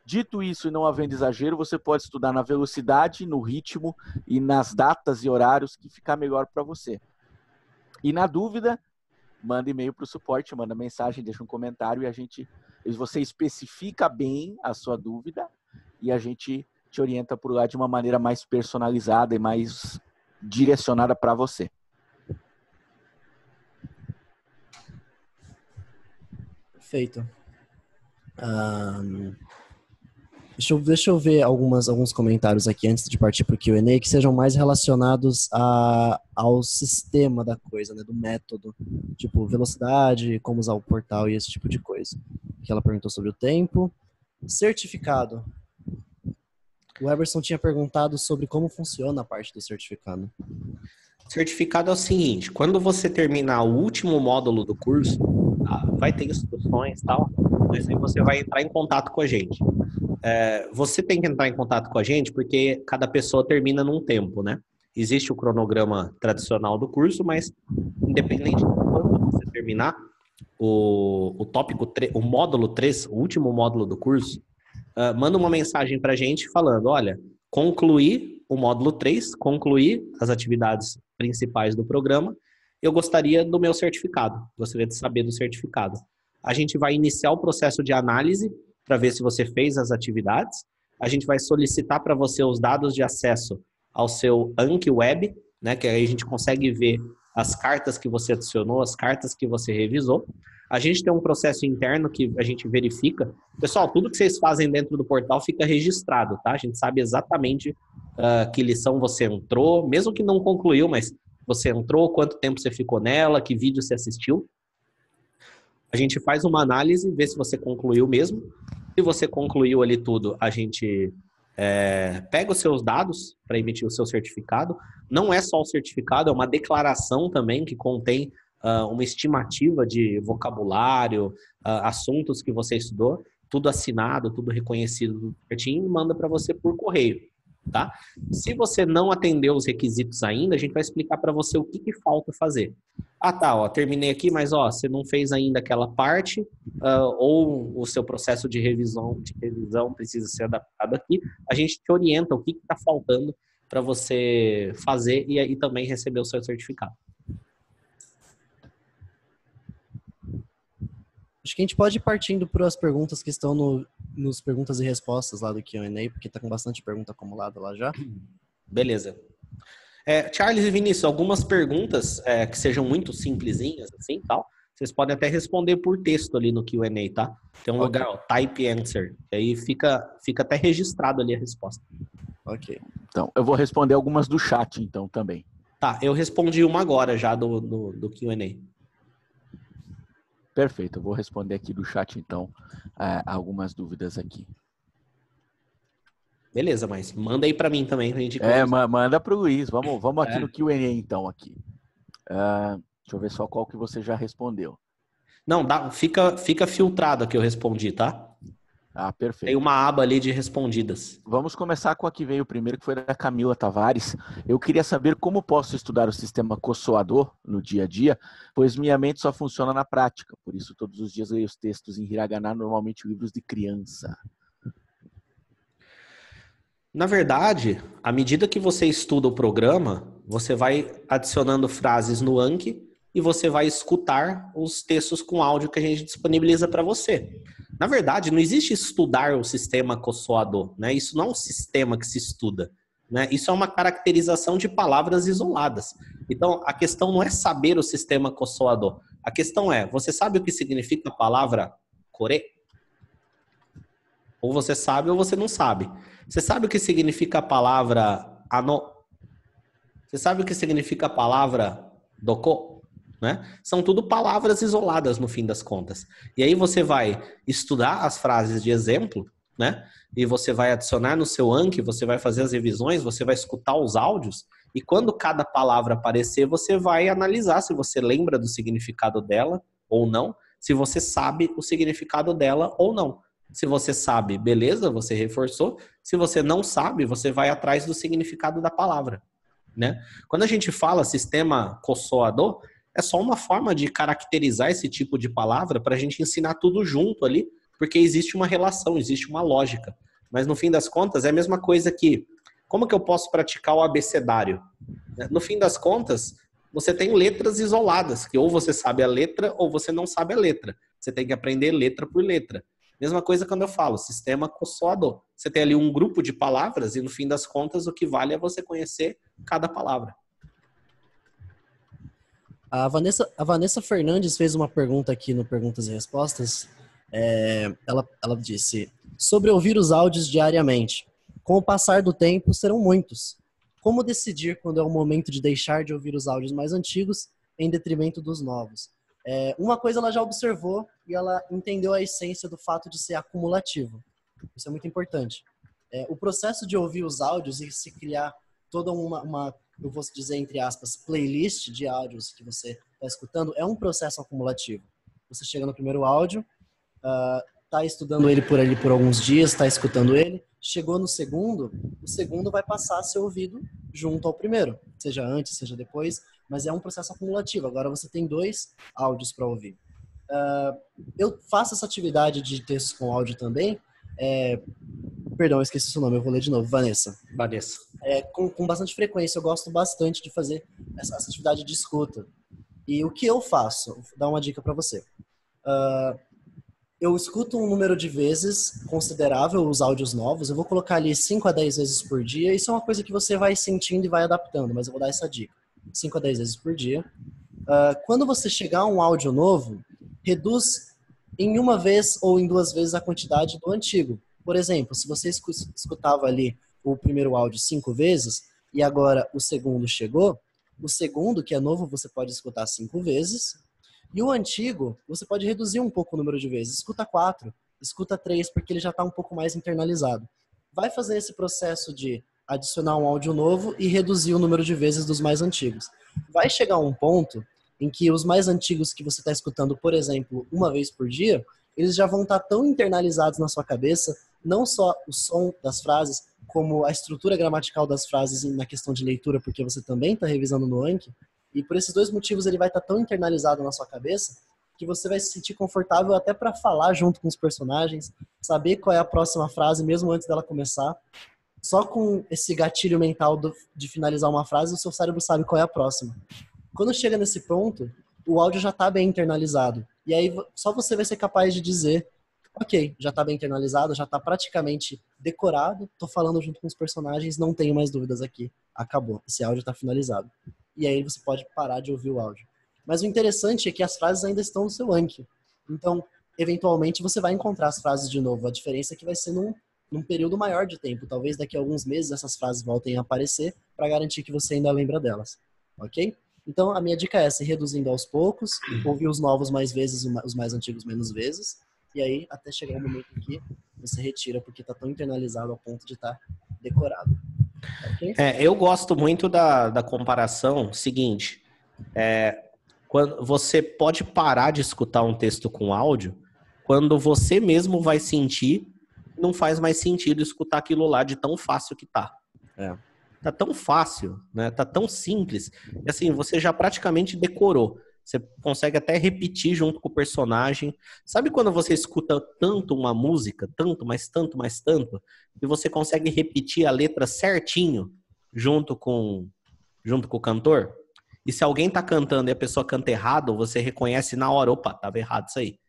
[SPEAKER 2] Dito isso e não havendo exagero, você pode estudar na velocidade, no ritmo e nas datas e horários que ficar melhor para você. E na dúvida, manda e-mail para o suporte, manda mensagem, deixa um comentário e você especifica bem a sua dúvida e a gente te orienta por lá de uma maneira mais personalizada e mais direcionada para você.
[SPEAKER 3] Perfeito. Deixa eu ver alguns comentários aqui antes de partir para o Q&A que sejam mais relacionados ao sistema da coisa, né, do método, tipo velocidade, como usar o portal e esse tipo de coisa. Que ela perguntou sobre o tempo. Certificado. O Eberson tinha perguntado sobre como funciona a parte do certificado.
[SPEAKER 1] Certificado é o seguinte, quando você terminar o último módulo do curso, tá, vai ter instruções e tal, mas aí você vai entrar em contato com a gente. Você tem que entrar em contato com a gente porque cada pessoa termina num tempo, né? Existe o cronograma tradicional do curso, mas independente de quando você terminar, o módulo 3, o último módulo do curso, manda uma mensagem pra gente falando, olha, concluí o módulo 3, concluí as atividades principais do programa, eu gostaria do meu certificado, gostaria de saber do certificado. A gente vai iniciar o processo de análise para ver se você fez as atividades, a gente vai solicitar para você os dados de acesso ao seu Anki Web, né, que aí a gente consegue ver as cartas que você adicionou, as cartas que você revisou. A gente tem um processo interno que a gente verifica. Pessoal, tudo que vocês fazem dentro do portal fica registrado, tá? A gente sabe exatamente que lição você entrou, mesmo que não concluiu, mas você entrou, quanto tempo você ficou nela, que vídeo você assistiu. A gente faz uma análise, vê se você concluiu mesmo. Se você concluiu ali tudo, a gente pega os seus dados para emitir o seu certificado. Não é só o certificado, é uma declaração também que contém uma estimativa de vocabulário, assuntos que você estudou, tudo assinado, tudo reconhecido certinho, e manda para você por correio, tá? Se você não atendeu os requisitos ainda, a gente vai explicar para você o que falta fazer. Ah, tá, ó, terminei aqui, mas ó, você não fez ainda aquela parte, ou o seu processo de revisão precisa ser adaptado aqui, a gente te orienta o que está faltando para você fazer e aí também receber o seu certificado.
[SPEAKER 3] Acho que a gente pode ir partindo para as perguntas que estão nos perguntas e respostas lá do Q&A, porque está com bastante pergunta acumulada lá já.
[SPEAKER 1] Beleza. Charles e Vinícius, algumas perguntas que sejam muito simplesinhas, assim, tal, vocês podem até responder por texto ali no Q&A, tá? Tem um lugar, ó, type answer, que aí fica até registrado ali a resposta.
[SPEAKER 3] Ok.
[SPEAKER 2] Então, eu vou responder algumas do chat, então, também.
[SPEAKER 1] Tá, eu respondi uma agora já do Q&A.
[SPEAKER 2] Perfeito, eu vou responder aqui do chat, então, algumas dúvidas aqui.
[SPEAKER 1] Beleza, mas manda aí para mim também. Pra gente
[SPEAKER 2] manda para o Luiz. Vamos aqui no Q&A, então, aqui. Deixa eu ver só qual que você já respondeu.
[SPEAKER 1] Não, fica filtrado aqui, eu respondi, tá?
[SPEAKER 2] Ah, perfeito.
[SPEAKER 1] Tem uma aba ali de respondidas.
[SPEAKER 2] Vamos começar com a que veio primeiro, que foi da Camila Tavares. Eu queria saber como posso estudar o sistema Kosoador no dia a dia, pois minha mente só funciona na prática. Por isso, todos os dias leio os textos em hiragana, normalmente livros de criança.
[SPEAKER 1] Na verdade, à medida que você estuda o programa, você vai adicionando frases no Anki e você vai escutar os textos com áudio que a gente disponibiliza para você. Na verdade, não existe estudar o sistema Kosoador, né? Isso não é um sistema que se estuda, né? Isso é uma caracterização de palavras isoladas. Então, a questão não é saber o sistema Kosoador. A questão é, você sabe o que significa a palavra Kore? Ou você sabe ou você não sabe. Você sabe o que significa a palavra ano? Você sabe o que significa a palavra doko? Né? São tudo palavras isoladas no fim das contas. E aí você vai estudar as frases de exemplo, né? E você vai adicionar no seu Anki, você vai fazer as revisões, você vai escutar os áudios, e quando cada palavra aparecer, você vai analisar se você lembra do significado dela ou não, se você sabe o significado dela ou não. Se você sabe, beleza, você reforçou. Se você não sabe, você vai atrás do significado da palavra, né? Quando a gente fala sistema Kosoador, é só uma forma de caracterizar esse tipo de palavra para a gente ensinar tudo junto ali, porque existe uma relação, existe uma lógica. Mas no fim das contas, é a mesma coisa que, como que eu posso praticar o abecedário? No fim das contas, você tem letras isoladas, que ou você sabe a letra ou você não sabe a letra. Você tem que aprender letra por letra. Mesma coisa quando eu falo sistema Kosoador. Você tem ali um grupo de palavras e no fim das contas o que vale é você conhecer cada palavra.
[SPEAKER 3] A Vanessa Fernandes fez uma pergunta aqui no Perguntas e Respostas. Ela disse, sobre ouvir os áudios diariamente. Com o passar do tempo, serão muitos. Como decidir quando é o momento de deixar de ouvir os áudios mais antigos em detrimento dos novos? Uma coisa ela já observou e ela entendeu a essência do fato de ser acumulativo. Isso é muito importante. O processo de ouvir os áudios e se criar toda uma, eu vou dizer entre aspas, playlist de áudios que você está escutando, é um processo acumulativo. Você chega no primeiro áudio, está estudando ele por ali por alguns dias, está escutando ele, chegou no segundo, o segundo vai passar a ser ouvido junto ao primeiro, seja antes, seja depois, mas é um processo acumulativo. Agora você tem 2 áudios para ouvir. Eu faço essa atividade de texto com áudio também. Perdão, eu esqueci o seu nome, eu vou ler de novo. Vanessa. Com bastante frequência, eu gosto bastante de fazer essa atividade de escuta. E o que eu faço? Vou dar uma dica para você. Eu escuto um número de vezes considerável os áudios novos. Eu vou colocar ali 5 a 10 vezes por dia. Isso é uma coisa que você vai sentindo e vai adaptando, mas eu vou dar essa dica. 5 a 10 vezes por dia. Quando você chegar a um áudio novo, reduz em uma vez ou em 2 vezes a quantidade do antigo. Por exemplo, se você escutava ali o primeiro áudio 5 vezes e agora o segundo chegou, o segundo, que é novo, você pode escutar 5 vezes. E o antigo, você pode reduzir um pouco o número de vezes. Escuta 4, escuta 3, porque ele já está um pouco mais internalizado. Vai fazer esse processo de adicionar um áudio novo e reduzir o número de vezes dos mais antigos. Vai chegar a um ponto em que os mais antigos que você está escutando, por exemplo, uma vez por dia, eles já vão estar tão internalizados na sua cabeça, não só o som das frases, como a estrutura gramatical das frases na questão de leitura, porque você também está revisando no Anki. E por esses 2 motivos ele vai estar tão internalizado na sua cabeça que você vai se sentir confortável até para falar junto com os personagens, saber qual é a próxima frase mesmo antes dela começar. Só com esse gatilho mental de finalizar uma frase, o seu cérebro sabe qual é a próxima. Quando chega nesse ponto, o áudio já está bem internalizado. E aí só você vai ser capaz de dizer, ok, já está bem internalizado, já está praticamente decorado, estou falando junto com os personagens, não tenho mais dúvidas aqui. Acabou, esse áudio está finalizado. E aí você pode parar de ouvir o áudio. Mas o interessante é que as frases ainda estão no seu Anki. Então, eventualmente, você vai encontrar as frases de novo. A diferença é que vai ser num período maior de tempo. Talvez daqui a alguns meses essas frases voltem a aparecer para garantir que você ainda lembra delas. Ok? Então, a minha dica é essa, ir reduzindo aos poucos, ouvir os novos mais vezes, os mais antigos menos vezes, e aí até chegar um momento em que você retira, porque está tão internalizado ao ponto de estar decorado. Okay?
[SPEAKER 1] Eu gosto muito da comparação seguinte. Quando você pode parar de escutar um texto com áudio quando você mesmo vai sentir não faz mais sentido escutar aquilo lá de tão fácil que tá. Tá tão fácil, né? Tá tão simples. E assim, você já praticamente decorou. Você consegue até repetir junto com o personagem. Sabe quando você escuta tanto uma música, tanto, e você consegue repetir a letra certinho junto com o cantor? E se alguém tá cantando e a pessoa canta errado, você reconhece na hora, opa, tava errado isso aí.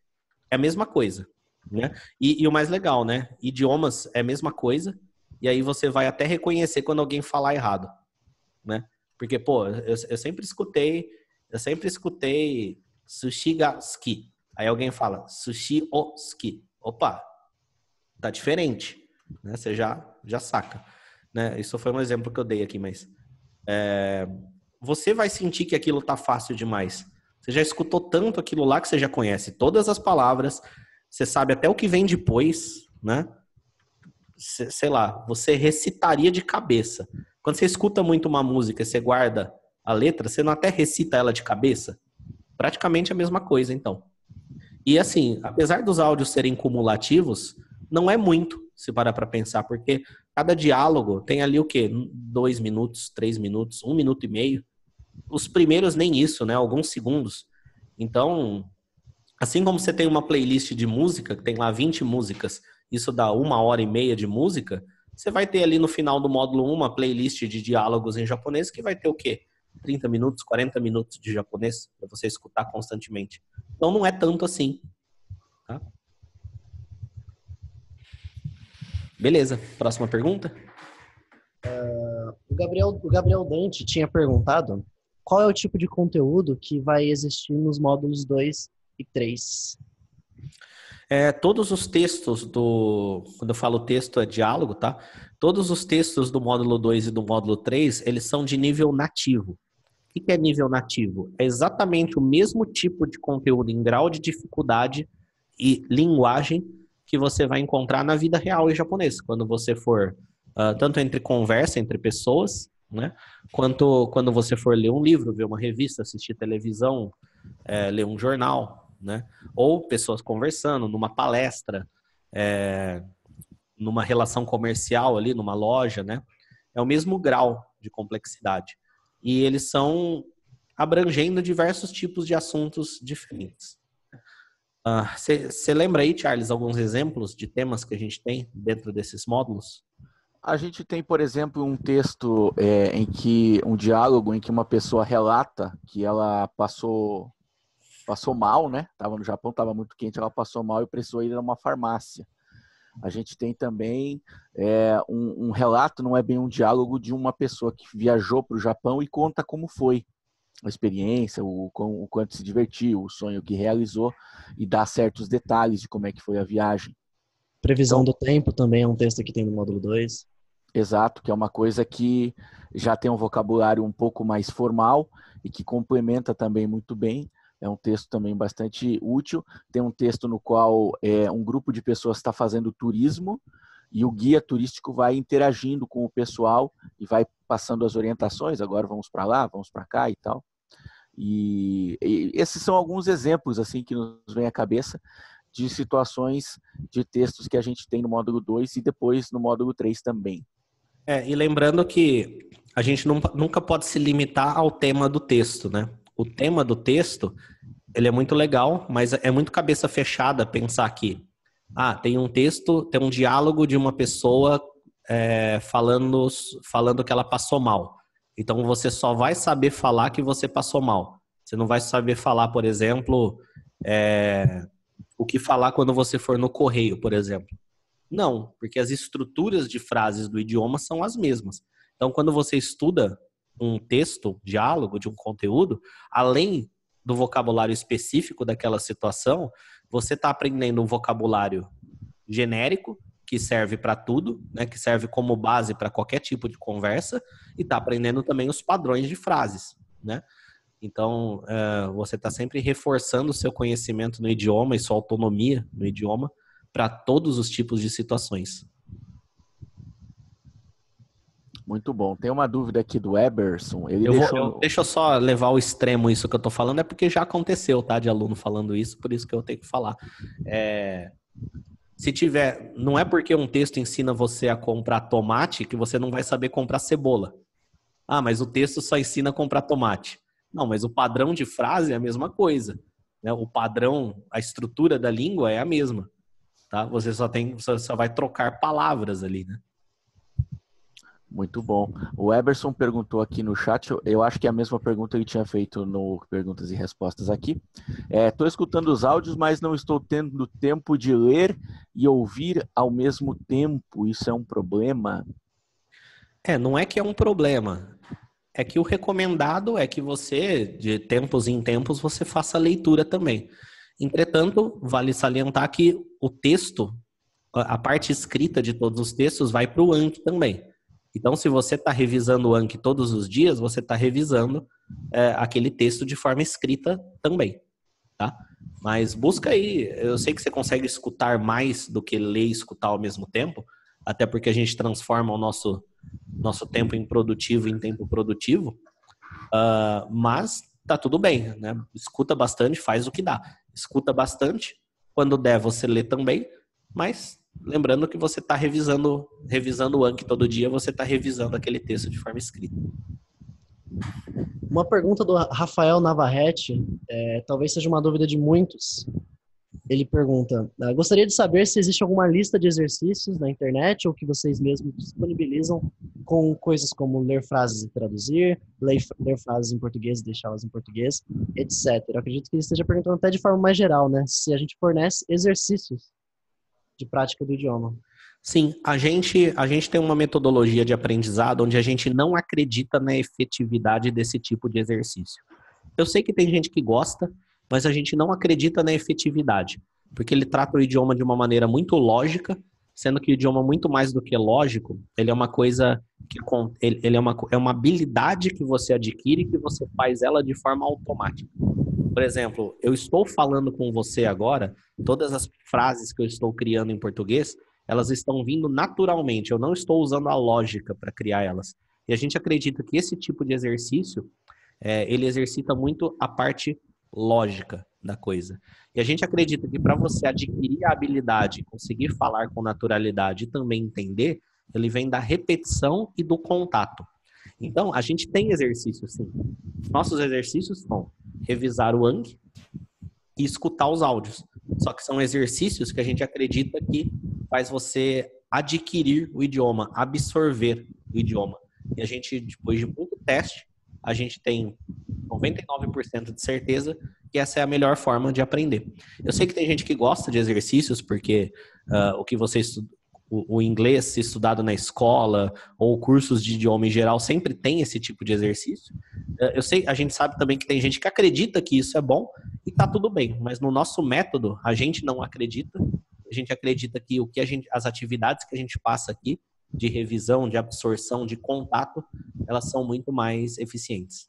[SPEAKER 1] É a mesma coisa, né? E o mais legal, né? Idiomas é a mesma coisa, e aí você vai até reconhecer quando alguém falar errado, né? Porque, pô, eu sempre escutei sushi ga suki. Aí alguém fala sushi o suki. Opa, tá diferente, né? Você já saca, né? Isso foi um exemplo que eu dei aqui, mas você vai sentir que aquilo tá fácil demais. Você já escutou tanto aquilo lá que você já conhece todas as palavras, você sabe até o que vem depois, né? Sei lá, você recitaria de cabeça. Quando você escuta muito uma música e você guarda a letra, você não até recita ela de cabeça? Praticamente a mesma coisa, então. E assim, apesar dos áudios serem cumulativos, não é muito, se parar para pensar, porque cada diálogo tem ali o quê? 2 minutos, 3 minutos, 1 minuto e meio. Os primeiros nem isso, né? Alguns segundos. Então, assim como você tem uma playlist de música, que tem lá 20 músicas, isso dá 1 hora e meia de música, você vai ter ali no final do módulo 1 uma playlist de diálogos em japonês que vai ter o quê? 30 minutos, 40 minutos de japonês para você escutar constantemente. Então não é tanto assim. Tá? Beleza, próxima pergunta.
[SPEAKER 3] O Gabriel Dante tinha perguntado qual é o tipo de conteúdo que vai existir nos módulos 2 e 3.
[SPEAKER 1] Todos os textos quando eu falo texto é diálogo, tá? Todos os textos do módulo 2 e do módulo 3, eles são de nível nativo. O que é nível nativo? É exatamente o mesmo tipo de conteúdo em grau de dificuldade e linguagem que você vai encontrar na vida real em japonês, quando você for, tanto entre conversa, entre pessoas, né? Quanto quando você for ler um livro, ver uma revista, assistir televisão, ler um jornal, né? Ou pessoas conversando numa palestra, numa relação comercial ali, numa loja, né? É o mesmo grau de complexidade. E eles são abrangendo diversos tipos de assuntos diferentes. Você lembra aí, Charles, alguns exemplos de temas que a gente tem dentro desses módulos?
[SPEAKER 2] A gente tem, por exemplo, um texto um diálogo em que uma pessoa relata que ela passou mal, né? Tava no Japão, estava muito quente, ela passou mal e precisou ir a uma farmácia. A gente tem também um relato, não é bem um diálogo, de uma pessoa que viajou para o Japão e conta como foi a experiência, o quanto se divertiu, o sonho que realizou, e dá certos detalhes de como é que foi a viagem.
[SPEAKER 3] Previsão do tempo também é um texto que tem no módulo 2.
[SPEAKER 2] Exato, que é uma coisa que já tem um vocabulário um pouco mais formal e que complementa também muito bem. É um texto também bastante útil. Tem um texto no qual um grupo de pessoas está fazendo turismo e o guia turístico vai interagindo com o pessoal e vai passando as orientações. Agora vamos para lá, vamos para cá e tal. E esses são alguns exemplos assim que nos vêm à cabeça de situações de textos que a gente tem no módulo 2 e depois no módulo 3 também.
[SPEAKER 1] E lembrando que a gente nunca pode se limitar ao tema do texto, né? O tema do texto, ele é muito legal, mas é muito cabeça fechada pensar que tem um texto, tem um diálogo de uma pessoa falando que ela passou mal. Então você só vai saber falar que você passou mal. Você não vai saber falar, por exemplo, o que falar quando você for no correio, por exemplo. Não, porque as estruturas de frases do idioma são as mesmas. Então, quando você estuda um texto, diálogo de um conteúdo, além do vocabulário específico daquela situação, você está aprendendo um vocabulário genérico, que serve para tudo, né, que serve como base para qualquer tipo de conversa, e está aprendendo também os padrões de frases, né? Então, você está sempre reforçando o seu conhecimento no idioma e sua autonomia no idioma para todos os tipos de situações.
[SPEAKER 2] Muito bom. Tem uma dúvida aqui do Eberson.
[SPEAKER 1] Deixa eu só levar ao extremo isso que eu estou falando, é porque já aconteceu, tá? De aluno falando isso, por isso que eu tenho que falar. Se tiver, não é porque um texto ensina você a comprar tomate que você não vai saber comprar cebola. Mas o texto só ensina a comprar tomate. Não, mas o padrão de frase é a mesma coisa, né? O padrão, a estrutura da língua é a mesma, tá? Você só vai trocar palavras ali, né?
[SPEAKER 2] Muito bom. O Eberson perguntou aqui no chat, eu acho que é a mesma pergunta que ele tinha feito no Perguntas e Respostas aqui. Estou escutando os áudios, mas não estou tendo tempo de ler e ouvir ao mesmo tempo. Isso é um problema?
[SPEAKER 1] Não é que é um problema. É que o recomendado é que você, de tempos em tempos, você faça a leitura também. Entretanto, vale salientar que o texto, a parte escrita de todos os textos vai para o Anki também. Então, se você está revisando o Anki todos os dias, você está revisando aquele texto de forma escrita também, tá? Mas busca aí, eu sei que você consegue escutar mais do que ler e escutar ao mesmo tempo, até porque a gente transforma o nosso tempo improdutivo em tempo produtivo, mas tá tudo bem, né? Escuta bastante, faz o que dá. escuta bastante. Quando der, você lê também, mas lembrando que você está revisando o Anki todo dia, você está revisando aquele texto de forma escrita.
[SPEAKER 3] Uma pergunta do Rafael Navarrete, talvez seja uma dúvida de muitos. Ele pergunta, gostaria de saber se existe alguma lista de exercícios na internet ou que vocês mesmos disponibilizam com coisas como ler frases e traduzir, ler frases em português e deixá-las em português, etc. Eu acredito que ele esteja perguntando até de forma mais geral, né? Se a gente fornece exercícios de prática do idioma.
[SPEAKER 1] Sim, a gente tem uma metodologia de aprendizado onde a gente não acredita na efetividade desse tipo de exercício. Eu sei que tem gente que gosta, mas a gente não acredita na efetividade, porque ele trata o idioma de uma maneira muito lógica, sendo que o idioma, muito mais do que lógico, ele é uma coisa que ele é uma habilidade que você adquire, que você faz ela de forma automática. Por exemplo, eu estou falando com você agora, todas as frases que eu estou criando em português, elas estão vindo naturalmente, eu não estou usando a lógica para criar elas. E a gente acredita que esse tipo de exercício, ele exercita muito a parte lógica da coisa. E a gente acredita que para você adquirir a habilidade, conseguir falar com naturalidade e também entender, ele vem da repetição e do contato. Então, a gente tem exercícios, sim. Nossos exercícios são revisar o Anki e escutar os áudios. Só que são exercícios que a gente acredita que faz você adquirir o idioma, absorver o idioma. E a gente, depois de muito teste, a gente tem 99% de certeza que essa é a melhor forma de aprender. Eu sei que tem gente que gosta de exercícios, porque o inglês estudado na escola ou cursos de idioma em geral sempre tem esse tipo de exercício. A gente sabe também que tem gente que acredita que isso é bom e tá tudo bem, mas no nosso método a gente não acredita. A gente acredita que as atividades que a gente passa aqui de revisão, de absorção, de contato, elas são muito mais eficientes.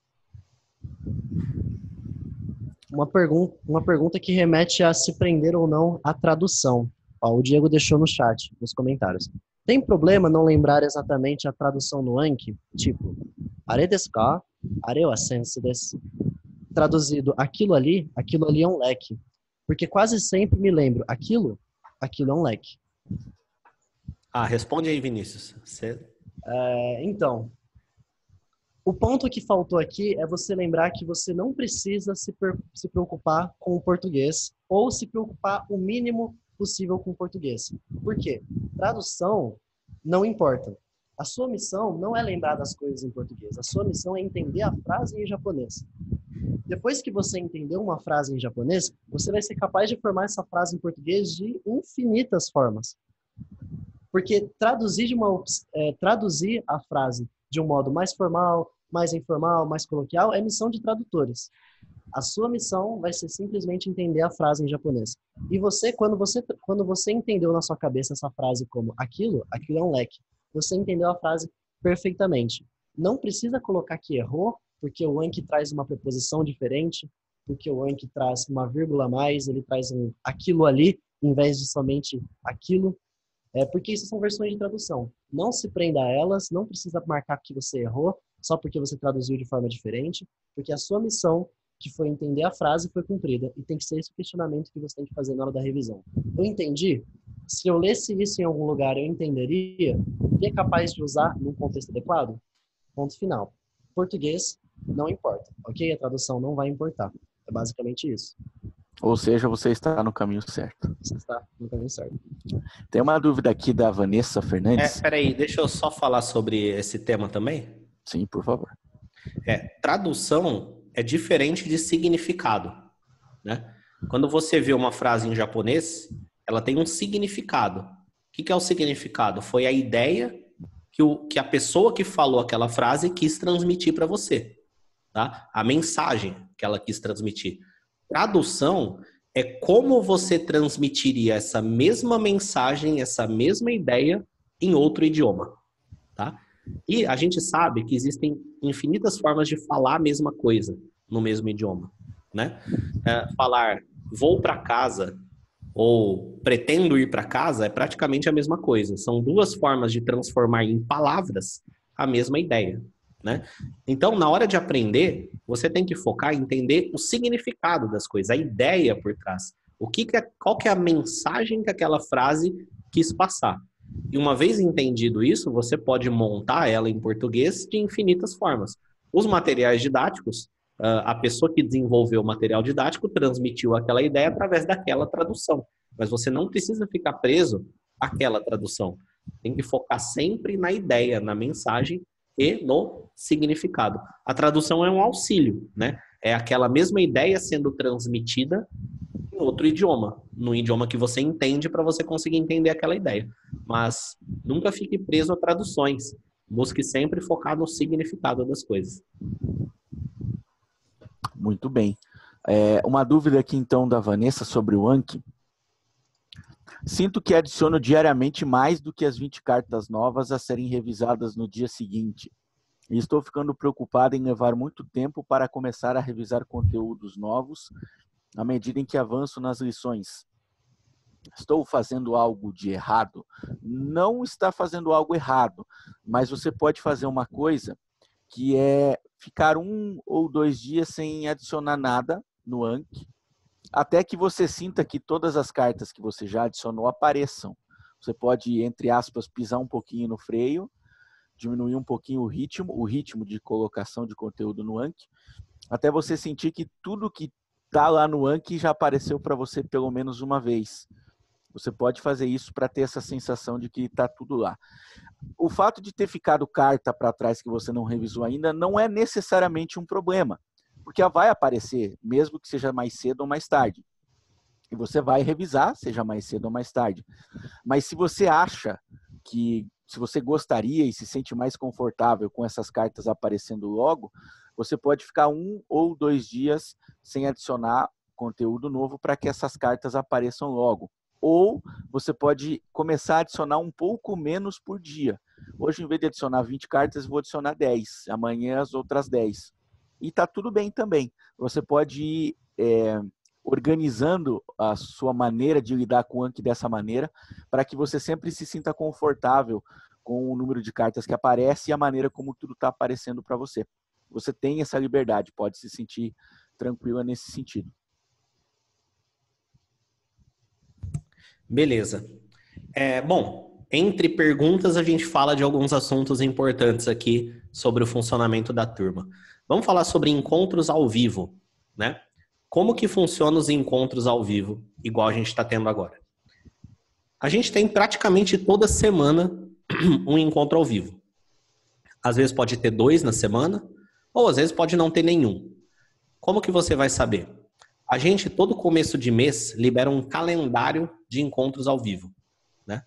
[SPEAKER 3] Uma pergunta que remete a se prender ou não à tradução. Ó, o Diego deixou no chat, nos comentários. Tem problema não lembrar exatamente a tradução no Anki? Tipo, are desu ka? Are wa sensu desu. Traduzido, aquilo ali é um leque. Porque quase sempre me lembro, aquilo é um leque.
[SPEAKER 1] Responde aí, Vinícius.
[SPEAKER 3] Então, o ponto que faltou aqui é você lembrar que você não precisa se preocupar com o português ou se preocupar o mínimo possível com o português. Por quê? Tradução não importa. A sua missão não é lembrar das coisas em português. A sua missão é entender a frase em japonês. Depois que você entendeu uma frase em japonês, você vai ser capaz de formar essa frase em português de infinitas formas. Porque traduzir a frase de um modo mais formal, mais informal, mais coloquial, é missão de tradutores. A sua missão vai ser simplesmente entender a frase em japonês. E você, quando você entendeu na sua cabeça essa frase como aquilo é um leque. Você entendeu a frase perfeitamente. Não precisa colocar que errou, porque o Anki traz uma preposição diferente, porque o Anki traz uma vírgula a mais, ele traz um aquilo ali, em vez de somente aquilo. Porque isso são versões de tradução. Não se prenda a elas, não precisa marcar que você errou, só porque você traduziu de forma diferente, porque a sua missão, que foi entender a frase, foi cumprida. E tem que ser esse o questionamento que você tem que fazer na hora da revisão. Eu entendi? Se eu lesse isso em algum lugar, eu entenderia? E é capaz de usar num contexto adequado? Ponto final. Português, não importa, ok? A tradução não vai importar. É basicamente isso.
[SPEAKER 2] Ou seja, você está no caminho certo.
[SPEAKER 3] Você está no caminho certo.
[SPEAKER 2] Tem uma dúvida aqui da Vanessa Fernandes.
[SPEAKER 1] Peraí, deixa eu só falar sobre esse tema também.
[SPEAKER 2] Sim, por favor.
[SPEAKER 1] Tradução é diferente de significado, né? Quando você vê uma frase em japonês, ela tem um significado. O que é o significado? Foi a ideia que a pessoa que falou aquela frase quis transmitir para você, tá? A mensagem que ela quis transmitir. Tradução é como você transmitiria essa mesma mensagem, essa mesma ideia em outro idioma, tá? E a gente sabe que existem infinitas formas de falar a mesma coisa no mesmo idioma, né? Falar vou para casa ou pretendo ir para casa é praticamente a mesma coisa. São duas formas de transformar em palavras a mesma ideia. né? Então, na hora de aprender, você tem que focar em entender o significado das coisas, a ideia por trás. Qual que é a mensagem que aquela frase quis passar. E uma vez entendido isso, você pode montar ela em português de infinitas formas. Os materiais didáticos, a pessoa que desenvolveu o material didático transmitiu aquela ideia através daquela tradução. Mas você não precisa ficar preso àquela tradução. Tem que focar sempre na ideia, na mensagem e no significado. A tradução é um auxílio, né? É aquela mesma ideia sendo transmitida em outro idioma, no idioma que você entende para você conseguir entender aquela ideia. Mas nunca fique preso a traduções. Busque sempre focar no significado das coisas.
[SPEAKER 2] Muito bem. Uma dúvida aqui então da Vanessa sobre o Anki. Sinto que adiciono diariamente mais do que as 20 cartas novas a serem revisadas no dia seguinte. E estou ficando preocupado em levar muito tempo para começar a revisar conteúdos novos à medida em que avanço nas lições. Estou fazendo algo de errado? Não está fazendo algo errado, mas você pode fazer uma coisa que é ficar 1 ou 2 dias sem adicionar nada no Anki, até que você sinta que todas as cartas que você já adicionou apareçam. Você pode, entre aspas, pisar um pouquinho no freio, diminuir um pouquinho o ritmo de colocação de conteúdo no Anki, até você sentir que tudo que está lá no Anki já apareceu para você pelo menos uma vez. Você pode fazer isso para ter essa sensação de que está tudo lá. O fato de ter ficado carta para trás que você não revisou ainda não é necessariamente um problema, porque ela vai aparecer, mesmo que seja mais cedo ou mais tarde. E você vai revisar, seja mais cedo ou mais tarde. Mas se você acha que, se você gostaria e se sente mais confortável com essas cartas aparecendo logo, você pode ficar 1 ou 2 dias sem adicionar conteúdo novo para que essas cartas apareçam logo. Ou você pode começar a adicionar um pouco menos por dia. Hoje, em vez de adicionar 20 cartas, vou adicionar 10. Amanhã, as outras 10. E está tudo bem também. Você pode ir organizando a sua maneira de lidar com o Anki dessa maneira, para que você sempre se sinta confortável com o número de cartas que aparece e a maneira como tudo está aparecendo para você. Você tem essa liberdade, pode se sentir tranquila nesse sentido.
[SPEAKER 1] Beleza. Bom, entre perguntas a gente fala de alguns assuntos importantes aqui sobre o funcionamento da turma. Vamos falar sobre encontros ao vivo, né? Como que funcionam os encontros ao vivo, igual a gente está tendo agora? A gente tem praticamente toda semana um encontro ao vivo. Às vezes pode ter 2 na semana, ou às vezes pode não ter nenhum. Como que você vai saber? A gente, todo começo de mês, libera um calendário de encontros ao vivo, né?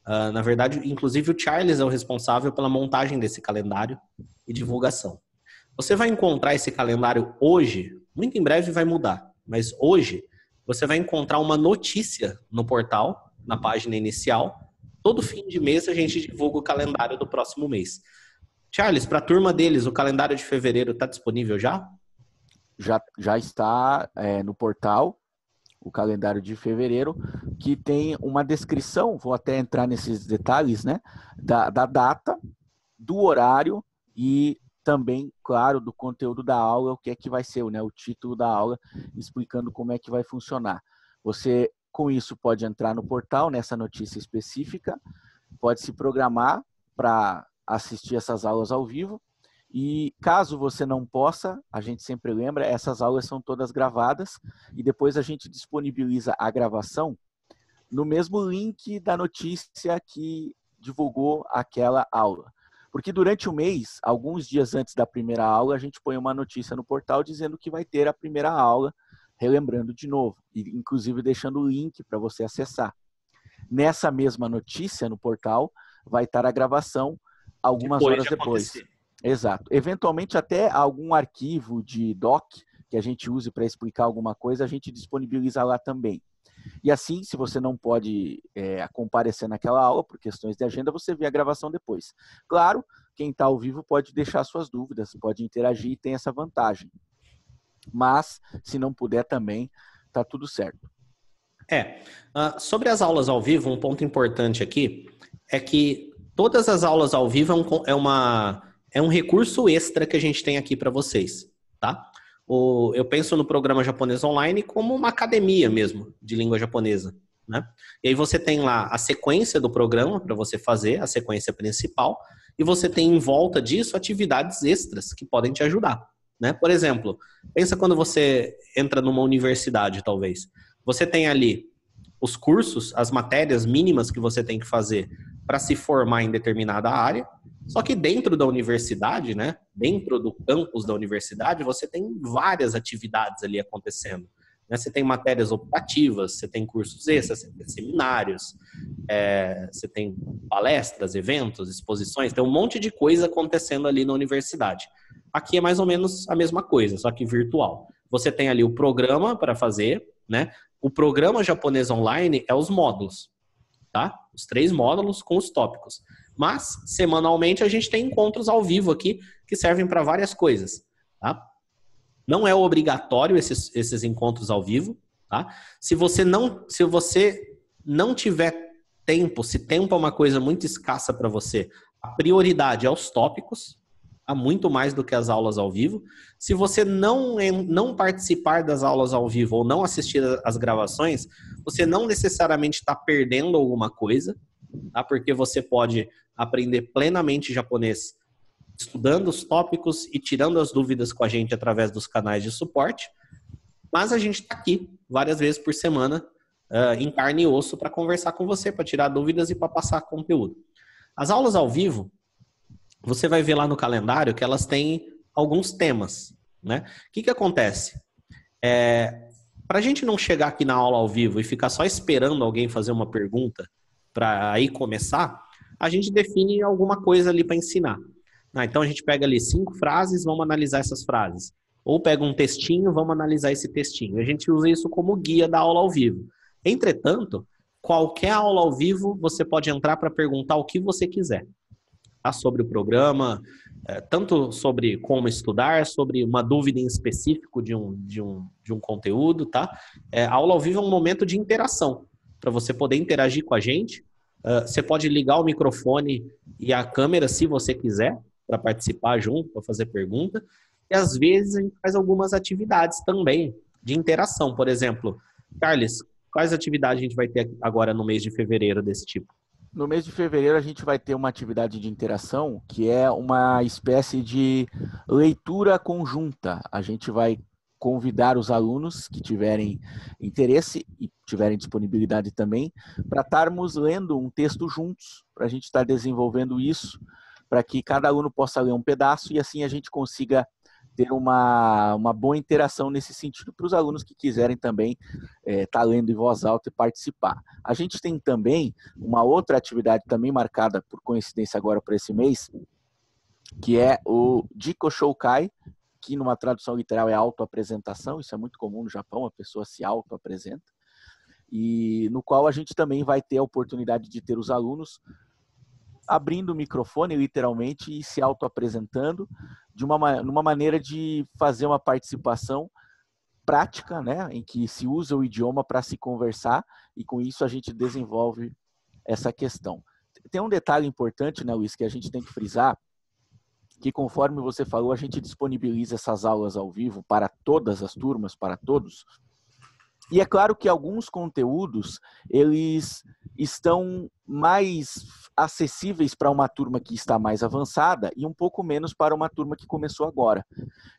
[SPEAKER 1] Na verdade, inclusive o Charles é o responsável pela montagem desse calendário e divulgação. Você vai encontrar esse calendário hoje, muito em breve vai mudar, mas hoje você vai encontrar uma notícia no portal, na página inicial. Todo fim de mês a gente divulga o calendário do próximo mês. Charles, para a turma deles, o calendário de fevereiro está disponível já?
[SPEAKER 2] Já está no portal, o calendário de fevereiro, que tem uma descrição, vou até entrar nesses detalhes, né, da data, do horário e também, claro, do conteúdo da aula, o que é que vai ser, né, o título da aula, explicando como é que vai funcionar. Você, com isso, pode entrar no portal, nessa notícia específica, pode se programar para assistir essas aulas ao vivo. E caso você não possa, a gente sempre lembra, essas aulas são todas gravadas e depois a gente disponibiliza a gravação no mesmo link da notícia que divulgou aquela aula. Porque durante o mês, alguns dias antes da primeira aula, a gente põe uma notícia no portal dizendo que vai ter a primeira aula, relembrando de novo, e inclusive deixando o link para você acessar. Nessa mesma notícia no portal, vai estar a gravação algumas horas depois. Exato. Eventualmente até algum arquivo de doc que a gente use para explicar alguma coisa, a gente disponibiliza lá também. E assim, se você não pode comparecer naquela aula por questões de agenda, você vê a gravação depois. Claro, quem está ao vivo pode deixar suas dúvidas, pode interagir e tem essa vantagem. Mas, se não puder também, está tudo certo.
[SPEAKER 1] Sobre as aulas ao vivo, um ponto importante aqui é que todas as aulas ao vivo é um recurso extra que a gente tem aqui para vocês, tá? Eu penso no programa japonês online como uma academia mesmo de língua japonesa, né? E aí você tem lá a sequência do programa para você fazer, a sequência principal, e você tem em volta disso atividades extras que podem te ajudar, né? Por exemplo, pensa quando você entra numa universidade, talvez. Você tem ali os cursos, as matérias mínimas que você tem que fazer para se formar em determinada área. Só que dentro da universidade, né, dentro do campus da universidade, você tem várias atividades ali acontecendo. Né? Você tem matérias optativas, você tem cursos extras, você tem seminários, você tem palestras, eventos, exposições, tem um monte de coisa acontecendo ali na universidade. Aqui é mais ou menos a mesma coisa, só que virtual. Você tem ali o programa para fazer, né? O programa japonês online é os módulos, tá? Os 3 módulos com os tópicos. Mas, semanalmente, a gente tem encontros ao vivo aqui que servem para várias coisas, tá? Não é obrigatório esses encontros ao vivo, tá? Se você não tiver tempo, se tempo é uma coisa muito escassa para você, a prioridade é os tópicos, há muito mais do que as aulas ao vivo. Se você não participar das aulas ao vivo ou não assistir às gravações, você não necessariamente está perdendo alguma coisa, tá? Porque você pode aprender plenamente japonês estudando os tópicos e tirando as dúvidas com a gente através dos canais de suporte. Mas a gente está aqui várias vezes por semana, em carne e osso, para conversar com você, para tirar dúvidas e para passar conteúdo. As aulas ao vivo, você vai ver lá no calendário que elas têm alguns temas, né? O que acontece? Para a gente não chegar aqui na aula ao vivo e ficar só esperando alguém fazer uma pergunta para aí começar, a gente define alguma coisa ali para ensinar. Então a gente pega ali 5 frases, vamos analisar essas frases. Ou pega um textinho, vamos analisar esse textinho. A gente usa isso como guia da aula ao vivo. Entretanto, qualquer aula ao vivo, você pode entrar para perguntar o que você quiser. Tá? Sobre o programa, tanto sobre como estudar, sobre uma dúvida em específico de um conteúdo, tá? A aula ao vivo é um momento de interação, para você poder interagir com a gente. Você pode ligar o microfone e a câmera, se você quiser, para participar junto, para fazer pergunta. E às vezes a gente faz algumas atividades também de interação. Por exemplo, Carlos, quais atividades a gente vai ter agora no mês de fevereiro desse tipo?
[SPEAKER 2] No mês de fevereiro a gente vai ter uma atividade de interação que é uma espécie de leitura conjunta. A gente vai convidar os alunos que tiverem interesse e tiverem disponibilidade também para estarmos lendo um texto juntos, para a gente estar desenvolvendo isso, para que cada aluno possa ler um pedaço e assim a gente consiga ter uma boa interação nesse sentido para os alunos que quiserem também estar lendo em voz alta e participar. A gente tem também uma outra atividade também marcada por coincidência agora para esse mês, que é o Jiko Shoukai, que numa tradução literal é autoapresentação, isso é muito comum no Japão, a pessoa se autoapresenta, e no qual a gente também vai ter a oportunidade de ter os alunos abrindo o microfone, literalmente, e se autoapresentando numa maneira de fazer uma participação prática, né, em que se usa o idioma para se conversar, e com isso a gente desenvolve essa questão. Tem um detalhe importante, né, Luiz, que a gente tem que frisar, que conforme você falou, a gente disponibiliza essas aulas ao vivo para todas as turmas, para todos. E é claro que alguns conteúdos, eles estão mais acessíveis para uma turma que está mais avançada e um pouco menos para uma turma que começou agora.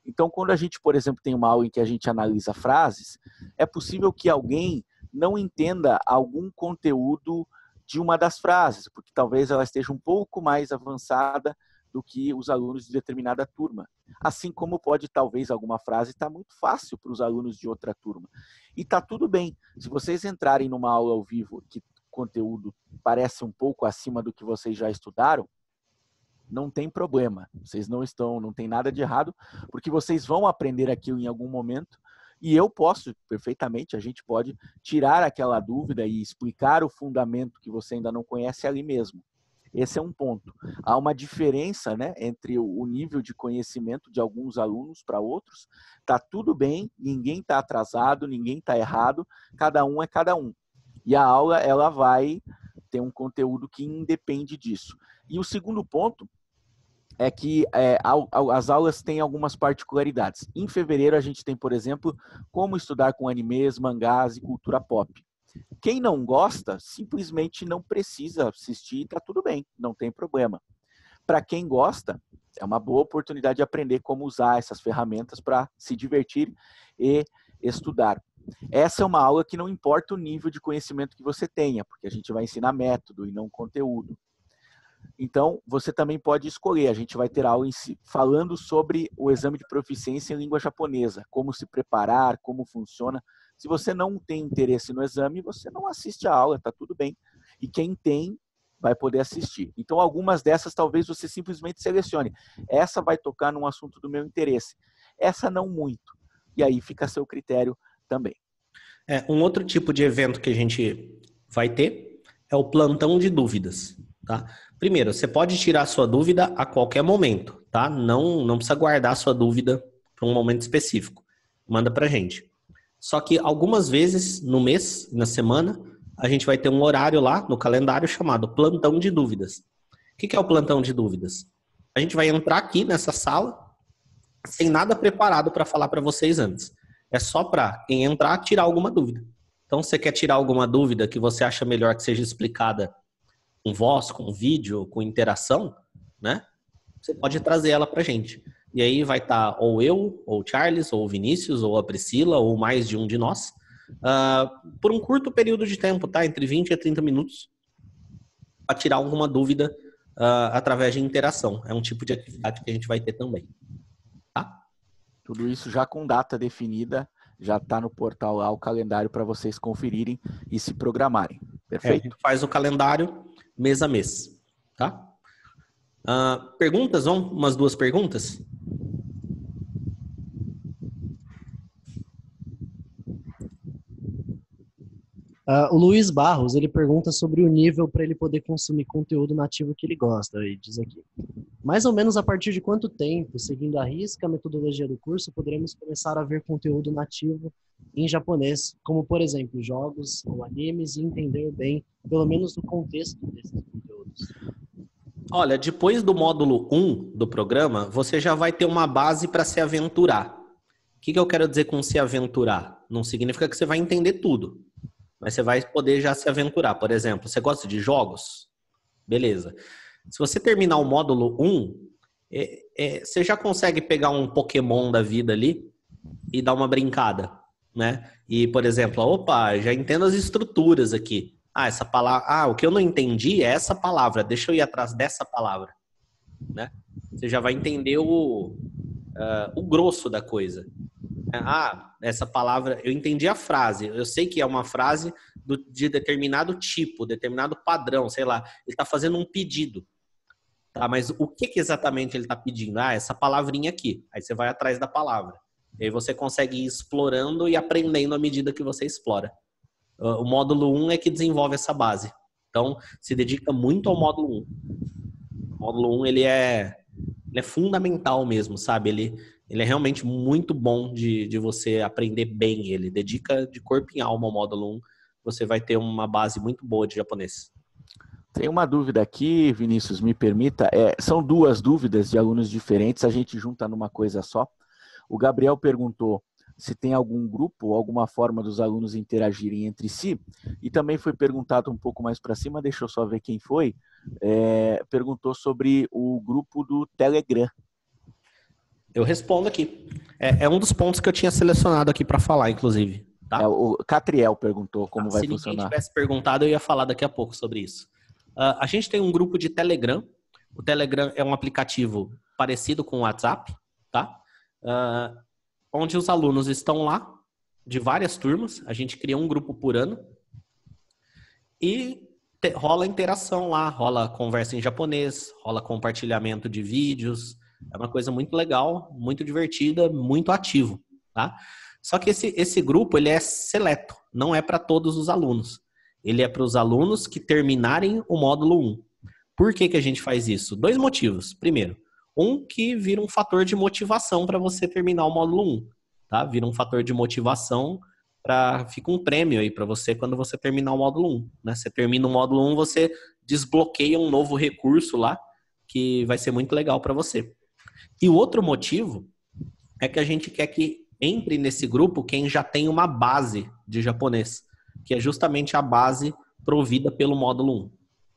[SPEAKER 2] Então, quando a gente, por exemplo, tem uma aula em que a gente analisa frases, é possível que alguém não entenda algum conteúdo de uma das frases, porque talvez ela esteja um pouco mais avançada do que os alunos de determinada turma. Assim como pode, talvez, alguma frase estar muito fácil para os alunos de outra turma. E está tudo bem. Se vocês entrarem numa aula ao vivo que o conteúdo parece um pouco acima do que vocês já estudaram, não tem problema. Vocês não tem nada de errado, porque vocês vão aprender aquilo em algum momento e eu posso, perfeitamente, a gente pode tirar aquela dúvida e explicar o fundamento que você ainda não conhece ali mesmo. Esse é um ponto. Há uma diferença, né, entre o nível de conhecimento de alguns alunos para outros. Está tudo bem, ninguém está atrasado, ninguém está errado, cada um é cada um. E a aula ela vai ter um conteúdo que independe disso. E o segundo ponto é que as aulas têm algumas particularidades. Em fevereiro, a gente tem, por exemplo, como estudar com animes, mangás e cultura pop. Quem não gosta, simplesmente não precisa assistir, está tudo bem, não tem problema. Para quem gosta, é uma boa oportunidade de aprender como usar essas ferramentas para se divertir e estudar. Essa é uma aula que não importa o nível de conhecimento que você tenha, porque a gente vai ensinar método e não conteúdo. Então, você também pode escolher. A gente vai ter aula falando sobre o exame de proficiência em língua japonesa, como se preparar, como funciona. Se você não tem interesse no exame, você não assiste a aula, tá tudo bem. E quem tem, vai poder assistir. Então, algumas dessas talvez você simplesmente selecione. Essa vai tocar num assunto do meu interesse. Essa não muito. E aí fica a seu critério também.
[SPEAKER 1] Um outro tipo de evento que a gente vai ter é o plantão de dúvidas, tá? Primeiro, você pode tirar a sua dúvida a qualquer momento, tá? Não precisa guardar a sua dúvida para um momento específico. Manda pra gente. Só que algumas vezes no mês, na semana, a gente vai ter um horário lá no calendário chamado plantão de dúvidas. O que é o plantão de dúvidas? A gente vai entrar aqui nessa sala sem nada preparado para falar para vocês antes. É só para quem entrar tirar alguma dúvida. Então, se você quer tirar alguma dúvida que você acha melhor que seja explicada com voz, com vídeo, com interação, né? Você pode trazer ela pra gente. E aí vai estar ou eu, ou o Charles, ou o Vinícius, ou a Priscila, ou mais de um de nós, por um curto período de tempo, tá? Entre 20 a 30 minutos, para tirar alguma dúvida através de interação. É um tipo de atividade que a gente vai ter também. Tá?
[SPEAKER 2] Tudo isso já com data definida, já está no portal lá o calendário para vocês conferirem e se programarem. Perfeito?
[SPEAKER 1] A gente faz o calendário mês a mês, tá? Perguntas? Vamos umas 2 perguntas?
[SPEAKER 3] O Luiz Barros, ele pergunta sobre o nível para ele poder consumir conteúdo nativo que ele gosta. Ele diz aqui: mais ou menos a partir de quanto tempo, seguindo à risca a metodologia do curso, poderemos começar a ver conteúdo nativo em japonês, como, por exemplo, jogos ou animes, e entender bem, pelo menos, o contexto desses conteúdos?
[SPEAKER 1] Olha, depois do módulo 1 do programa, você já vai ter uma base para se aventurar. O que eu quero dizer com se aventurar? Não significa que você vai entender tudo, mas você vai poder já se aventurar. Por exemplo, você gosta de jogos? Beleza. Se você terminar o módulo 1, você já consegue pegar um Pokémon da vida ali e dar uma brincada, né? E, por exemplo, opa, já entendo as estruturas aqui. Essa palavra, o que eu não entendi é essa palavra, deixa eu ir atrás dessa palavra, né? Você já vai entender o grosso da coisa. Essa palavra, eu entendi a frase, eu sei que é uma frase de determinado tipo, determinado padrão, sei lá, ele está fazendo um pedido, tá? Mas o que exatamente ele está pedindo? Essa palavrinha aqui, aí você vai atrás da palavra, e aí você consegue ir explorando e aprendendo à medida que você explora. O módulo 1 é que desenvolve essa base, então se dedica muito ao módulo 1. O módulo 1 ele é fundamental mesmo, sabe? Ele é realmente muito bom de você aprender bem. Ele dedica de corpo e alma ao módulo 1. Você vai ter uma base muito boa de japonês.
[SPEAKER 2] Tem uma dúvida aqui, Vinícius, me permita. São 2 dúvidas de alunos diferentes, a gente junta numa coisa só. O Gabriel perguntou se tem algum grupo, alguma forma dos alunos interagirem entre si. E também foi perguntado um pouco mais para cima, deixa eu só ver quem foi, perguntou sobre o grupo do Telegram.
[SPEAKER 1] Eu respondo aqui. É um dos pontos que eu tinha selecionado aqui para falar, inclusive. Tá?
[SPEAKER 2] O Catriel perguntou como vai funcionar.
[SPEAKER 1] Se ninguém tivesse perguntado, eu ia falar daqui a pouco sobre isso. A gente tem um grupo de Telegram. O Telegram é um aplicativo parecido com o WhatsApp, tá? Onde os alunos estão lá, de várias turmas. A gente cria um grupo por ano. E rola interação lá, rola conversa em japonês, rola compartilhamento de vídeos. É uma coisa muito legal, muito divertida, muito ativo, tá? Só que esse grupo, ele é seleto, não é para todos os alunos. Ele é para os alunos que terminarem o módulo 1. Por que a gente faz isso? 2 motivos. Primeiro, que vira um fator de motivação para você terminar o módulo 1, tá? Vira um fator de motivação, fica um prêmio aí para você quando você terminar o módulo 1, né? Você termina o módulo 1, você desbloqueia um novo recurso lá, que vai ser muito legal para você. E o outro motivo é que a gente quer que entre nesse grupo quem já tem uma base de japonês, que é justamente a base provida pelo módulo 1.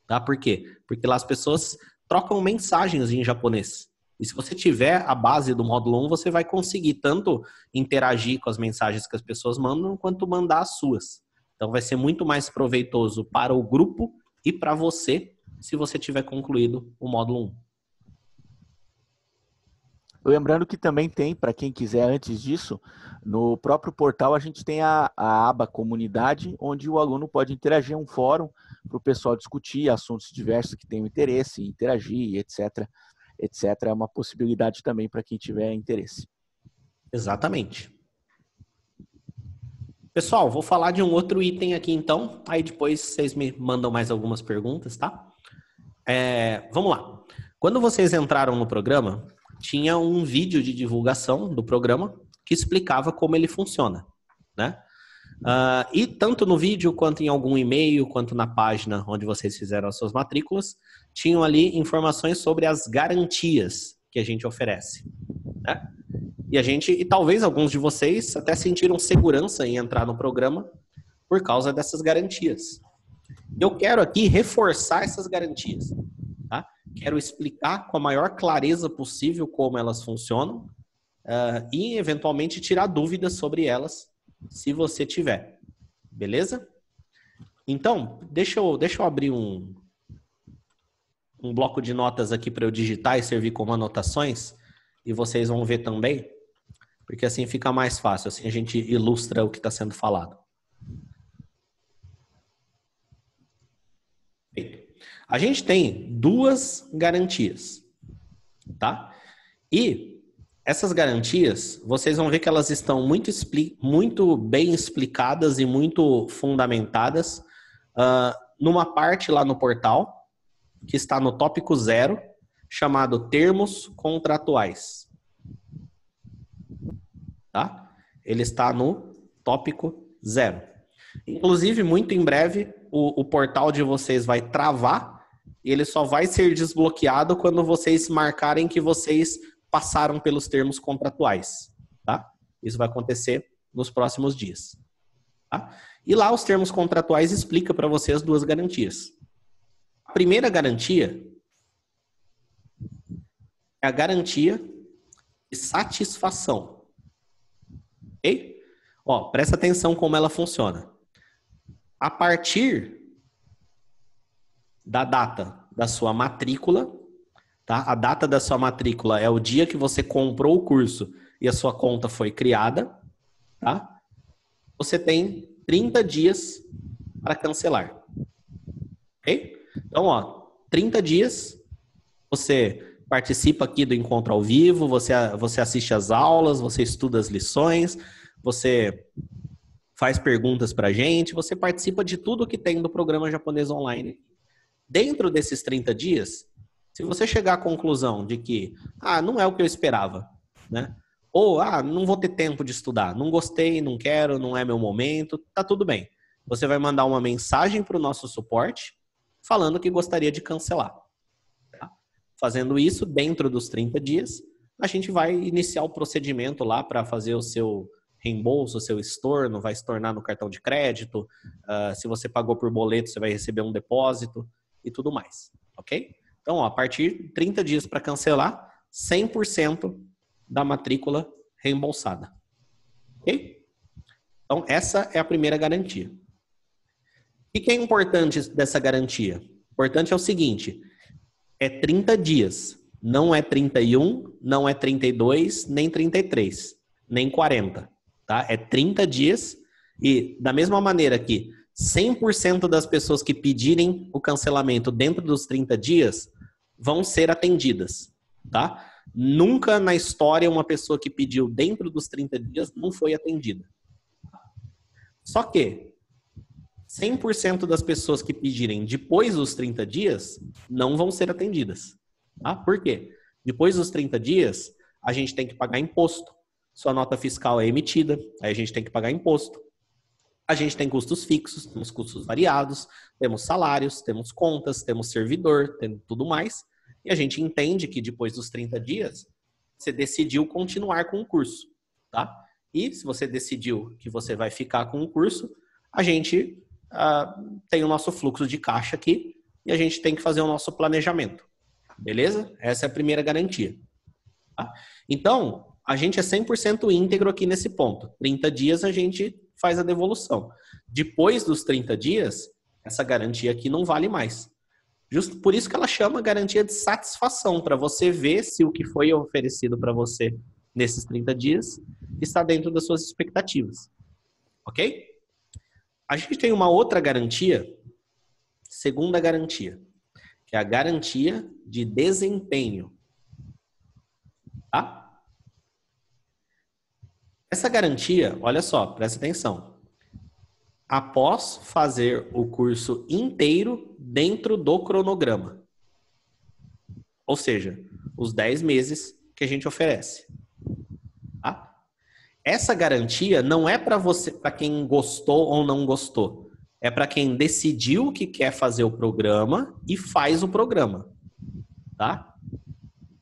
[SPEAKER 1] Tá? Por quê? Porque lá as pessoas trocam mensagens em japonês. E se você tiver a base do módulo 1, você vai conseguir tanto interagir com as mensagens que as pessoas mandam, quanto mandar as suas. Então vai ser muito mais proveitoso para o grupo e para você, se você tiver concluído o módulo 1.
[SPEAKER 2] Lembrando que também tem, para quem quiser antes disso, no próprio portal a gente tem a aba comunidade, onde o aluno pode interagir, um fórum para o pessoal discutir assuntos diversos que tenham interesse, interagir, etc. etc. É uma possibilidade também para quem tiver interesse.
[SPEAKER 1] Exatamente. Pessoal, vou falar de um outro item aqui então, aí depois vocês me mandam mais algumas perguntas, tá? Vamos lá. Quando vocês entraram no programa, tinha um vídeo de divulgação do programa que explicava como ele funciona, né? E tanto no vídeo, quanto em algum e-mail, quanto na página onde vocês fizeram as suas matrículas, tinham ali informações sobre as garantias que a gente oferece, né? E talvez alguns de vocês até sentiram segurança em entrar no programa por causa dessas garantias. Eu quero aqui reforçar essas garantias, tá? Quero explicar com a maior clareza possível como elas funcionam e, eventualmente, tirar dúvidas sobre elas, se você tiver. Beleza? Então, deixa eu abrir um bloco de notas aqui para eu digitar e servir como anotações, e vocês vão ver também, porque assim fica mais fácil, assim a gente ilustra o que está sendo falado. A gente tem 2 garantias, tá? E essas garantias, vocês vão ver que elas estão muito bem explicadas e muito fundamentadas numa parte lá no portal, que está no tópico 0, chamado Termos Contratuais. Tá? Ele está no tópico 0. Inclusive, muito em breve, o portal de vocês vai travar e ele só vai ser desbloqueado quando vocês marcarem que vocês passaram pelos termos contratuais. Tá? Isso vai acontecer nos próximos dias. Tá? E lá os termos contratuais explicam para vocês as 2 garantias. A primeira garantia é a garantia de satisfação. Ok? Ó, presta atenção como ela funciona. A partir da data da sua matrícula, tá? A data da sua matrícula é o dia que você comprou o curso e a sua conta foi criada, tá? Você tem 30 dias para cancelar. Ok? Então, ó, 30 dias, você participa aqui do encontro ao vivo, você assiste às aulas, você estuda as lições, você faz perguntas pra gente, você participa de tudo que tem do programa japonês online. Dentro desses 30 dias, se você chegar à conclusão de que, não é o que eu esperava, né? Ou, não vou ter tempo de estudar, não gostei, não quero, não é meu momento, tá tudo bem. Você vai mandar uma mensagem para o nosso suporte falando que gostaria de cancelar. Tá? Fazendo isso, dentro dos 30 dias, a gente vai iniciar o procedimento lá para fazer o seu reembolso, o seu estorno, vai estornar no cartão de crédito. Se você pagou por boleto, você vai receber um depósito e tudo mais. Ok? Então, ó, a partir de 30 dias para cancelar, 100% da matrícula reembolsada. Ok? Então, essa é a primeira garantia. O que é importante dessa garantia? O importante é o seguinte, é 30 dias, não é 31, não é 32, nem 33, nem 40, tá? É 30 dias e da mesma maneira que 100% das pessoas que pedirem o cancelamento dentro dos 30 dias vão ser atendidas, tá? Nunca na história uma pessoa que pediu dentro dos 30 dias não foi atendida. Só que 100% das pessoas que pedirem depois dos 30 dias não vão ser atendidas. Tá? Por quê? Depois dos 30 dias, a gente tem que pagar imposto. Sua nota fiscal é emitida, aí a gente tem que pagar imposto. A gente tem custos fixos, temos custos variados, temos salários, temos contas, temos servidor, temos tudo mais. E a gente entende que depois dos 30 dias, você decidiu continuar com o curso, tá? E se você decidiu que você vai ficar com o curso, a gente tem o nosso fluxo de caixa aqui e a gente tem que fazer o nosso planejamento. Beleza? Essa é a primeira garantia. Tá? Então, a gente é 100% íntegro aqui nesse ponto. 30 dias a gente faz a devolução. Depois dos 30 dias, essa garantia aqui não vale mais. Justo por isso que ela chama garantia de satisfação, para você ver se o que foi oferecido para você nesses 30 dias está dentro das suas expectativas. Ok? A gente tem uma outra garantia, segunda garantia, que é a garantia de desempenho. Tá? Essa garantia, olha só, presta atenção. Após fazer o curso inteiro dentro do cronograma. Ou seja, os 10 meses que a gente oferece. Tá? Essa garantia não é para você, para quem gostou ou não gostou. É para quem decidiu que quer fazer o programa e faz o programa. Tá?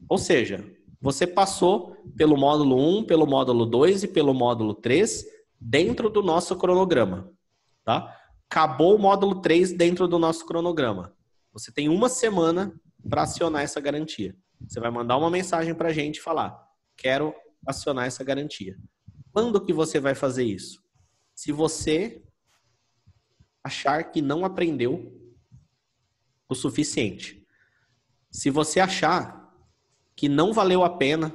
[SPEAKER 1] Ou seja, você passou pelo módulo 1, pelo módulo 2 e pelo módulo 3 dentro do nosso cronograma. Tá? Acabou o módulo 3 dentro do nosso cronograma. Você tem uma semana para acionar essa garantia. Você vai mandar uma mensagem para a gente e falar: quero acionar essa garantia. Quando que você vai fazer isso? Se você achar que não aprendeu o suficiente. Se você achar que não valeu a pena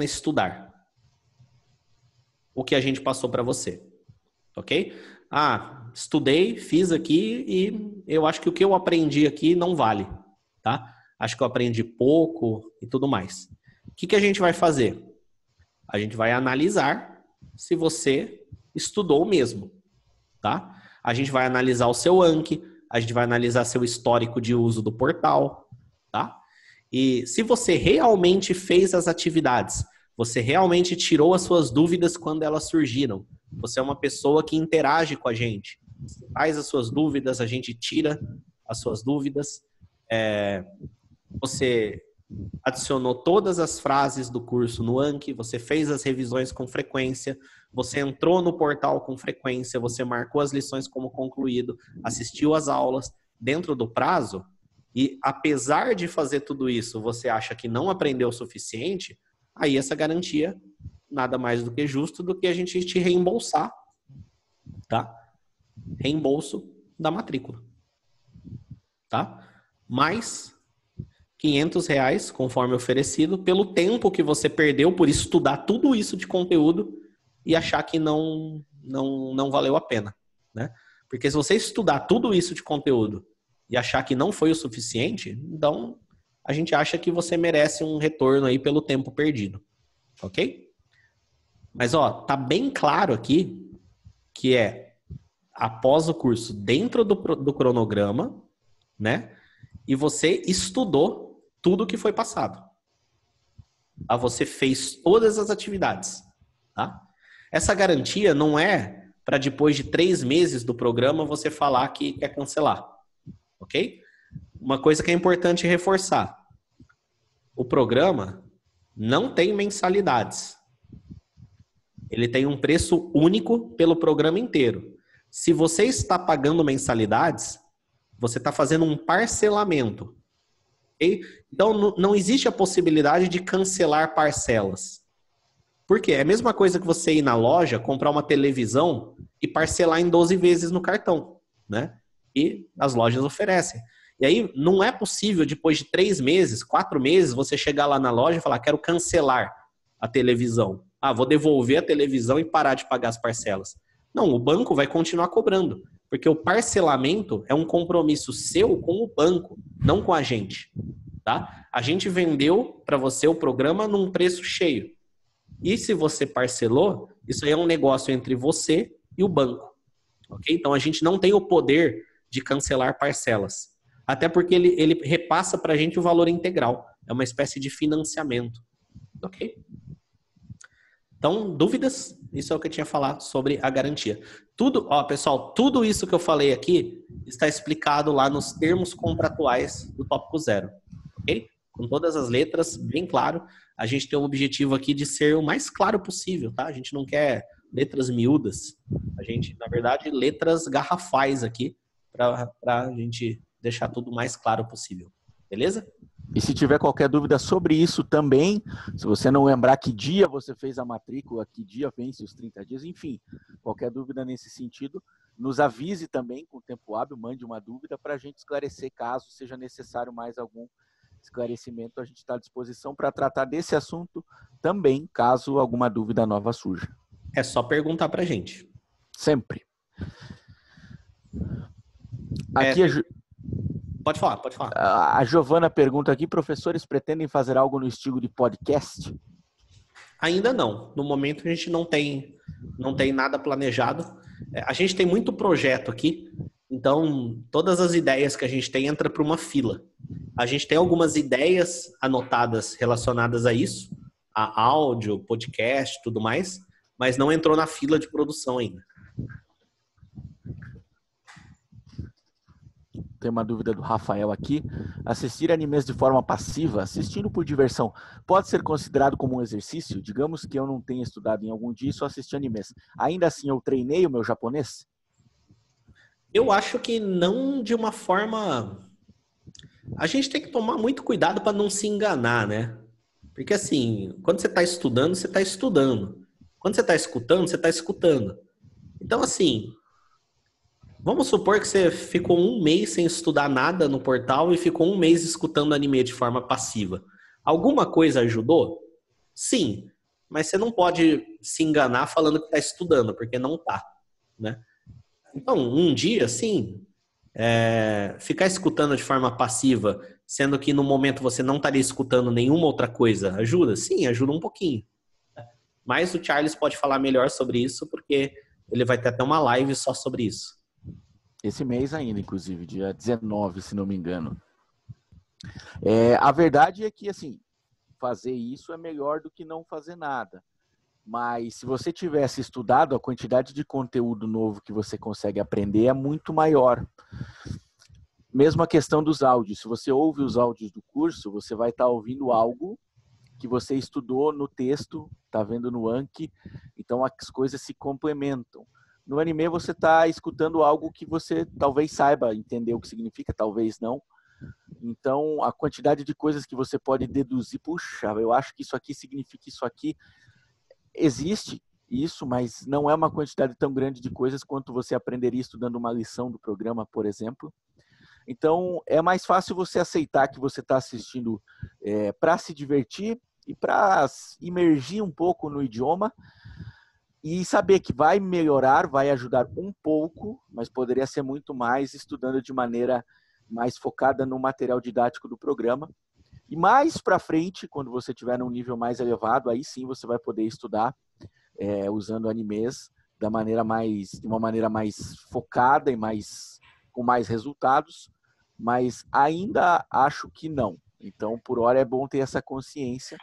[SPEAKER 1] estudar o que a gente passou para você. Ok? Estudei, fiz aqui e eu acho que o que eu aprendi aqui não vale. Tá? Acho que eu aprendi pouco e tudo mais. O que a gente vai fazer? A gente vai analisar se você estudou mesmo. Tá? A gente vai analisar o seu Anki, a gente vai analisar seu histórico de uso do portal. Tá? E se você realmente fez as atividades, você realmente tirou as suas dúvidas quando elas surgiram, você é uma pessoa que interage com a gente, você faz as suas dúvidas, a gente tira as suas dúvidas, você adicionou todas as frases do curso no Anki, você fez as revisões com frequência, você entrou no portal com frequência, você marcou as lições como concluído, assistiu às aulas dentro do prazo, e apesar de fazer tudo isso, você acha que não aprendeu o suficiente, aí essa garantia nada mais do que justo do que a gente te reembolsar, tá? Reembolso da matrícula, tá? Mais R$500, conforme oferecido, pelo tempo que você perdeu por estudar tudo isso de conteúdo e achar que não valeu a pena, né? Porque se você estudar tudo isso de conteúdo e achar que não foi o suficiente, então a gente acha que você merece um retorno aí pelo tempo perdido, ok? Mas, tá bem claro aqui que após o curso, dentro do cronograma, né? E você estudou tudo que foi passado. Tá? Você fez todas as atividades, tá? Essa garantia não é para depois de 3 meses do programa você falar que quer cancelar, ok? Uma coisa que é importante reforçar. O programa não tem mensalidades. Ele tem um preço único pelo programa inteiro. Se você está pagando mensalidades, você está fazendo um parcelamento. Okay? Então, não existe a possibilidade de cancelar parcelas. Por quê? É a mesma coisa que você ir na loja, comprar uma televisão e parcelar em 12 vezes no cartão, né? E as lojas oferecem. E aí, não é possível, depois de 3 meses, 4 meses, você chegar lá na loja e falar: quero cancelar a televisão. Vou devolver a televisão e parar de pagar as parcelas. Não, o banco vai continuar cobrando, porque o parcelamento é um compromisso seu com o banco, não com a gente, tá? A gente vendeu para você o programa num preço cheio. E se você parcelou, isso aí é um negócio entre você e o banco, ok? Então a gente não tem o poder de cancelar parcelas, até porque ele repassa para a gente o valor integral, é uma espécie de financiamento, ok? Então, dúvidas Isso é o que eu tinha falado sobre a garantia. Tudo, ó, pessoal, tudo isso que eu falei aqui está explicado lá nos termos contratuais do Tópico Zero, ok? Com todas as letras, bem claro. A gente tem o objetivo aqui de ser o mais claro possível, tá? A gente não quer letras miúdas. A gente, na verdade, letras garrafais aqui para a gente deixar tudo o mais claro possível. Beleza?
[SPEAKER 2] E se tiver qualquer dúvida sobre isso também, se você não lembrar que dia você fez a matrícula, que dia vence os 30 dias, enfim, qualquer dúvida nesse sentido, nos avise também com o tempo hábil, mande uma dúvida para a gente esclarecer, caso seja necessário mais algum esclarecimento, a gente está à disposição para tratar desse assunto também, caso alguma dúvida nova surja.
[SPEAKER 1] É só perguntar para a gente.
[SPEAKER 2] Sempre. Aqui
[SPEAKER 1] Pode falar, pode falar.
[SPEAKER 2] A Giovana pergunta aqui, professores pretendem fazer algo no estilo de podcast?
[SPEAKER 1] Ainda não. No momento a gente não tem nada planejado. A gente tem muito projeto aqui, então todas as ideias que a gente tem entra para uma fila. A gente tem algumas ideias anotadas relacionadas a isso, a áudio, podcast, tudo mais, mas não entrou na fila de produção ainda.
[SPEAKER 2] Tem uma dúvida do Rafael aqui. Assistir animes de forma passiva, assistindo por diversão, pode ser considerado como um exercício? Digamos que eu não tenha estudado em algum dia e só assisti animes. Ainda assim, eu treinei o meu japonês?
[SPEAKER 1] Eu acho que não de uma forma... A gente tem que tomar muito cuidado para não se enganar, né? Porque assim, quando você está estudando, você está estudando. Quando você está escutando, você está escutando. Então assim... Vamos supor que você ficou um mês sem estudar nada no portal e ficou um mês escutando anime de forma passiva. Alguma coisa ajudou? Sim, mas você não pode se enganar falando que está estudando, porque não está, né? Então, um dia, sim, ficar escutando de forma passiva, sendo que no momento você não estaria escutando nenhuma outra coisa, ajuda? Sim, ajuda um pouquinho. Mas o Charles pode falar melhor sobre isso, porque ele vai ter até uma live só sobre isso.
[SPEAKER 2] Esse mês ainda, inclusive, dia 19, se não me engano. A verdade é que, assim, fazer isso é melhor do que não fazer nada. Mas se você tivesse estudado, a quantidade de conteúdo novo que você consegue aprender é muito maior. Mesmo a questão dos áudios. Se você ouve os áudios do curso, você vai estar ouvindo algo que você estudou no texto, está vendo no Anki. Então, as coisas se complementam. No anime você está escutando algo que você talvez saiba entender o que significa, talvez não. Então, a quantidade de coisas que você pode deduzir, puxa, eu acho que isso aqui significa isso aqui. Existe isso, mas não é uma quantidade tão grande de coisas quanto você aprenderia estudando uma lição do programa, por exemplo. Então, é mais fácil você aceitar que você está assistindo para se divertir e para imergir um pouco no idioma, e saber que vai melhorar, vai ajudar um pouco, mas poderia ser muito mais estudando de maneira mais focada no material didático do programa. E mais para frente, quando você estiver num nível mais elevado, aí sim você vai poder estudar usando animes de uma maneira mais focada e com mais resultados, mas ainda acho que não. Então, por hora é bom ter essa consciência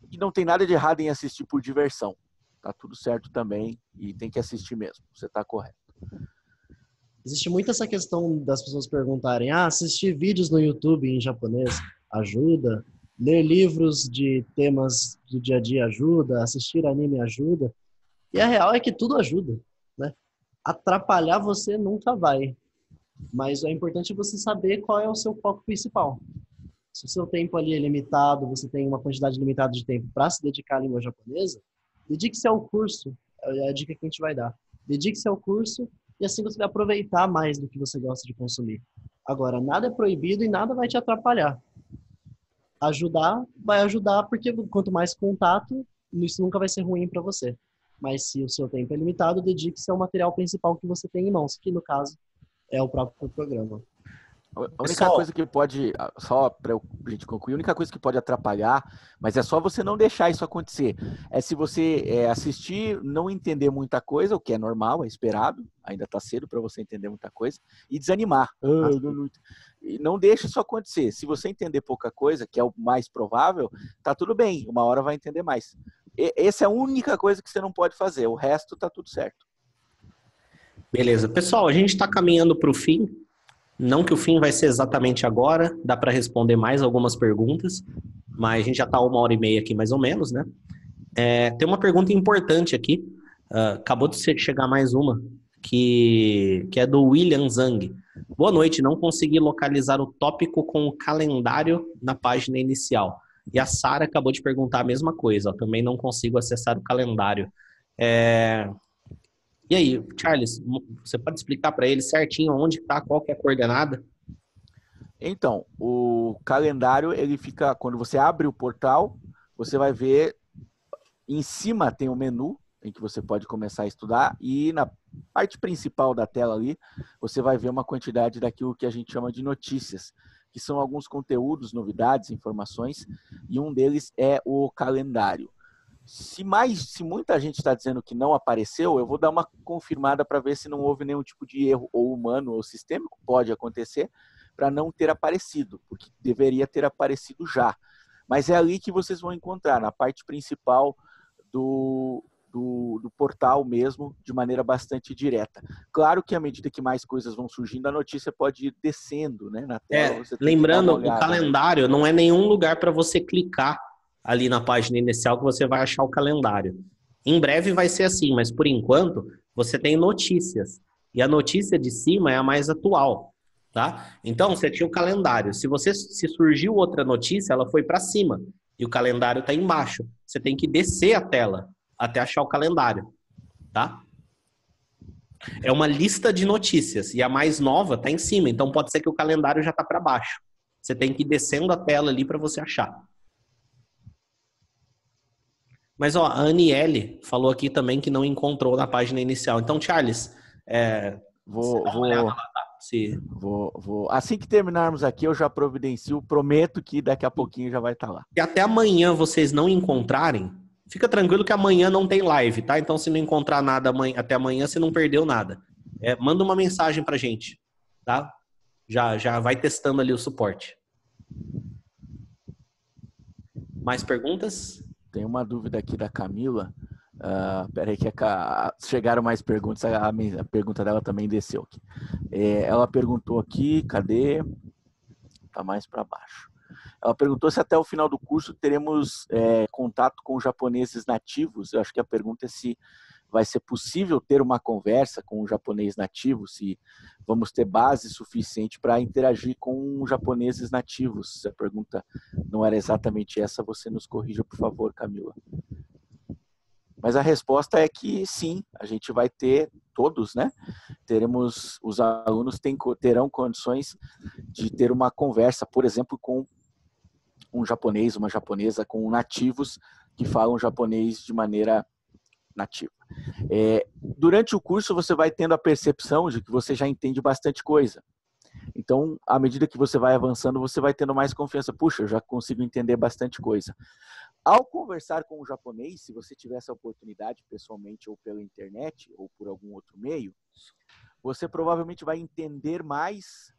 [SPEAKER 2] que não tem nada de errado em assistir por diversão. Tá tudo certo também e tem que assistir mesmo. Você tá correto.
[SPEAKER 3] Existe muito essa questão das pessoas perguntarem: assistir vídeos no YouTube em japonês ajuda? Ler livros de temas do dia a dia ajuda? Assistir anime ajuda? E a real é que tudo ajuda, né? Atrapalhar você nunca vai. Mas é importante você saber qual é o seu foco principal. Se o seu tempo ali é limitado, você tem uma quantidade limitada de tempo para se dedicar à língua japonesa, dedique-se ao curso, é a dica que a gente vai dar. Dedique-se ao curso e assim você vai aproveitar mais do que você gosta de consumir. Agora, nada é proibido e nada vai te atrapalhar. Ajudar, vai ajudar, porque quanto mais contato, isso nunca vai ser ruim para você. Mas se o seu tempo é limitado, dedique-se ao material principal que você tem em mãos, que no caso é o próprio programa.
[SPEAKER 2] A única coisa que pode, só para a gente concluir, a única coisa que pode atrapalhar, mas é só você não deixar isso acontecer, é se você assistir, não entender muita coisa, o que é normal, é esperado, ainda está cedo para você entender muita coisa, e desanimar. E não deixe isso acontecer. Se você entender pouca coisa, que é o mais provável, tá tudo bem, uma hora vai entender mais. essa é a única coisa que você não pode fazer. O resto tá tudo certo.
[SPEAKER 1] Beleza. Pessoal, a gente está caminhando para o fim. Não que o fim vai ser exatamente agora, dá para responder mais algumas perguntas, mas a gente já está 1h30 aqui mais ou menos, né? Tem uma pergunta importante aqui, acabou de chegar mais uma, que é do William Zhang. Boa noite, não consegui localizar o tópico com o calendário na página inicial. E a Sara acabou de perguntar a mesma coisa, também não consigo acessar o calendário. E aí, Charles, você pode explicar para ele certinho onde está, qual que é a coordenada?
[SPEAKER 2] Então, o calendário, ele fica, quando você abre o portal, você vai ver, em cima tem um menu, em que você pode começar a estudar, e na parte principal da tela ali, você vai ver uma quantidade daquilo que a gente chama de notícias, que são alguns conteúdos, novidades, informações, e um deles é o calendário. Se muita gente está dizendo que não apareceu, eu vou dar uma confirmada para ver se não houve nenhum tipo de erro, ou humano ou sistêmico, pode acontecer, para não ter aparecido, porque deveria ter aparecido já. Mas é ali que vocês vão encontrar, na parte principal do portal mesmo, de maneira bastante direta. Claro que à medida que mais coisas vão surgindo, a notícia pode ir descendo, né, na tela. Você tem
[SPEAKER 1] Lembrando,
[SPEAKER 2] que dar uma
[SPEAKER 1] o calendário não é nenhum lugar para você clicar ali na página inicial que você vai achar o calendário. Em breve vai ser assim, mas por enquanto você tem notícias. E a notícia de cima é a mais atual, tá? Então você tinha o calendário. Se surgiu outra notícia, ela foi para cima e o calendário está embaixo. Você tem que descer a tela até achar o calendário, tá? É uma lista de notícias e a mais nova está em cima, então pode ser que o calendário já está para baixo. Você tem que ir descendo a tela ali para você achar. Mas ó, a Aniele falou aqui também que não encontrou na página inicial. Então, Charles,
[SPEAKER 2] assim que terminarmos aqui, eu já providencio, prometo que daqui a pouquinho já vai estar lá.
[SPEAKER 1] Se até amanhã vocês não encontrarem, fica tranquilo que amanhã não tem live, tá? Então, se não encontrar nada até amanhã, você não perdeu nada. Manda uma mensagem pra gente, tá? Já vai testando ali o suporte. Mais perguntas?
[SPEAKER 2] Tem uma dúvida aqui da Camila. Peraí que chegaram mais perguntas. A pergunta dela também desceu aqui. Ela perguntou aqui, cadê? Tá mais para baixo. Ela perguntou se até o final do curso teremos contato com japoneses nativos. Eu acho que a pergunta é se vai ser possível ter uma conversa com um japonês nativo, se vamos ter base suficiente para interagir com japoneses nativos. Se a pergunta não era exatamente essa, você nos corrija, por favor, Camila. Mas a resposta é que sim, a gente vai ter todos, né? Os alunos terão condições de ter uma conversa, por exemplo, com um japonês, uma japonesa, com nativos que falam japonês de maneira nativa. Durante o curso, você vai tendo a percepção de que você já entende bastante coisa. Então, à medida que você vai avançando, você vai tendo mais confiança. Puxa, eu já consigo entender bastante coisa. Ao conversar com o japonês, se você tiver essa oportunidade pessoalmente ou pela internet ou por algum outro meio, você provavelmente vai entender mais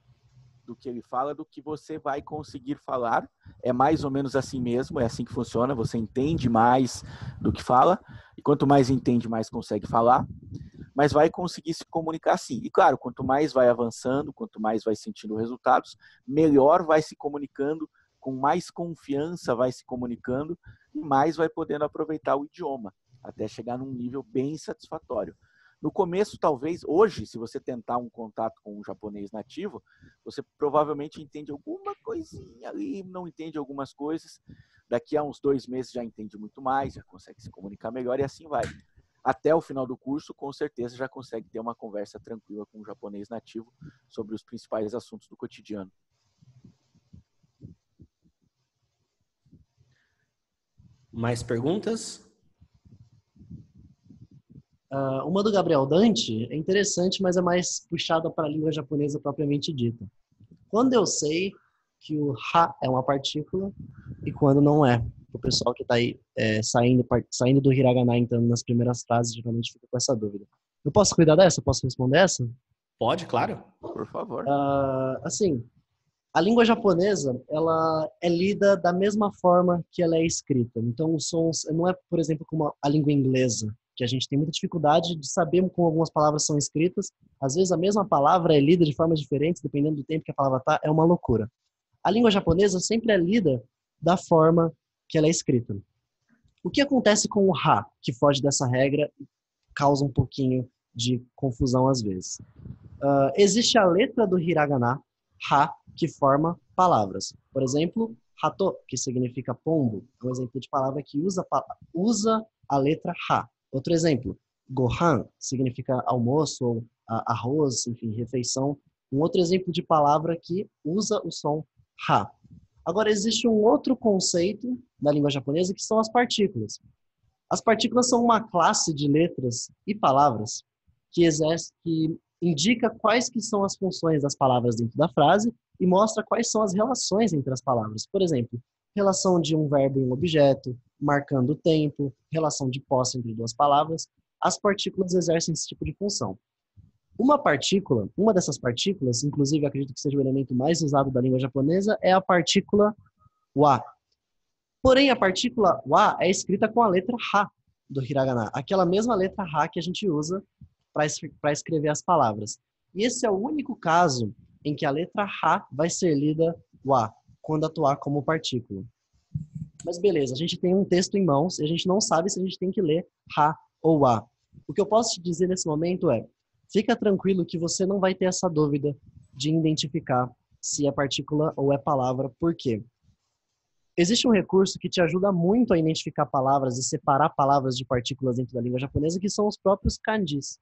[SPEAKER 2] do que ele fala do que você vai conseguir falar. É mais ou menos assim mesmo, é assim que funciona. Você entende mais do que fala e quanto mais entende, mais consegue falar, mas vai conseguir se comunicar assim. E claro, quanto mais vai avançando, quanto mais vai sentindo resultados, melhor vai se comunicando, com mais confiança vai se comunicando e mais vai podendo aproveitar o idioma, até chegar num nível bem satisfatório. No começo, talvez, hoje, se você tentar um contato com um japonês nativo, você provavelmente entende alguma coisinha ali, não entende algumas coisas. Daqui a uns 2 meses já entende muito mais, já consegue se comunicar melhor e assim vai. Até o final do curso, com certeza, já consegue ter uma conversa tranquila com um japonês nativo sobre os principais assuntos do cotidiano.
[SPEAKER 1] Mais perguntas?
[SPEAKER 3] Uma do Gabriel Dante é interessante, mas é mais puxada para a língua japonesa propriamente dita. Quando eu sei que o ha é uma partícula e quando não é? O pessoal que está aí saindo do hiragana, entrando nas primeiras frases, geralmente fica com essa dúvida. Eu posso cuidar dessa? Posso responder essa?
[SPEAKER 1] Pode, claro.
[SPEAKER 2] Por favor.
[SPEAKER 3] Assim, A língua japonesa, ela é lida da mesma forma que ela é escrita. Então, os sons não é, por exemplo, como a língua inglesa, que a gente tem muita dificuldade de saber como algumas palavras são escritas. Às vezes, a mesma palavra é lida de formas diferentes, dependendo do tempo que a palavra está, é uma loucura. A língua japonesa sempre é lida da forma que ela é escrita. O que acontece com o ha, que foge dessa regra, causa um pouquinho de confusão às vezes. Existe a letra do hiragana, ha, que forma palavras. Por exemplo, hato, que significa pombo, é um exemplo de palavra que usa a letra ha. Outro exemplo, gohan, significa almoço ou arroz, enfim, refeição. Um outro exemplo de palavra que usa o som ha. Agora, existe um outro conceito na língua japonesa que são as partículas. As partículas são uma classe de letras e palavras que indica quais que são as funções das palavras dentro da frase e mostra quais são as relações entre as palavras. Por exemplo, relação de um verbo e um objeto, marcando o tempo, relação de posse entre duas palavras. As partículas exercem esse tipo de função. Uma dessas partículas, inclusive acredito que seja o elemento mais usado da língua japonesa, é a partícula wa. Porém, a partícula wa é escrita com a letra ha do hiragana, aquela mesma letra ha que a gente usa para escrever as palavras. E esse é o único caso em que a letra ha vai ser lida wa, quando atuar como partícula. Mas beleza, a gente tem um texto em mãos e a gente não sabe se a gente tem que ler ha ou wa. O que eu posso te dizer nesse momento é, fica tranquilo que você não vai ter essa dúvida de identificar se é partícula ou é palavra. Por quê? Existe um recurso que te ajuda muito a identificar palavras e separar palavras de partículas dentro da língua japonesa, que são os próprios kanjis.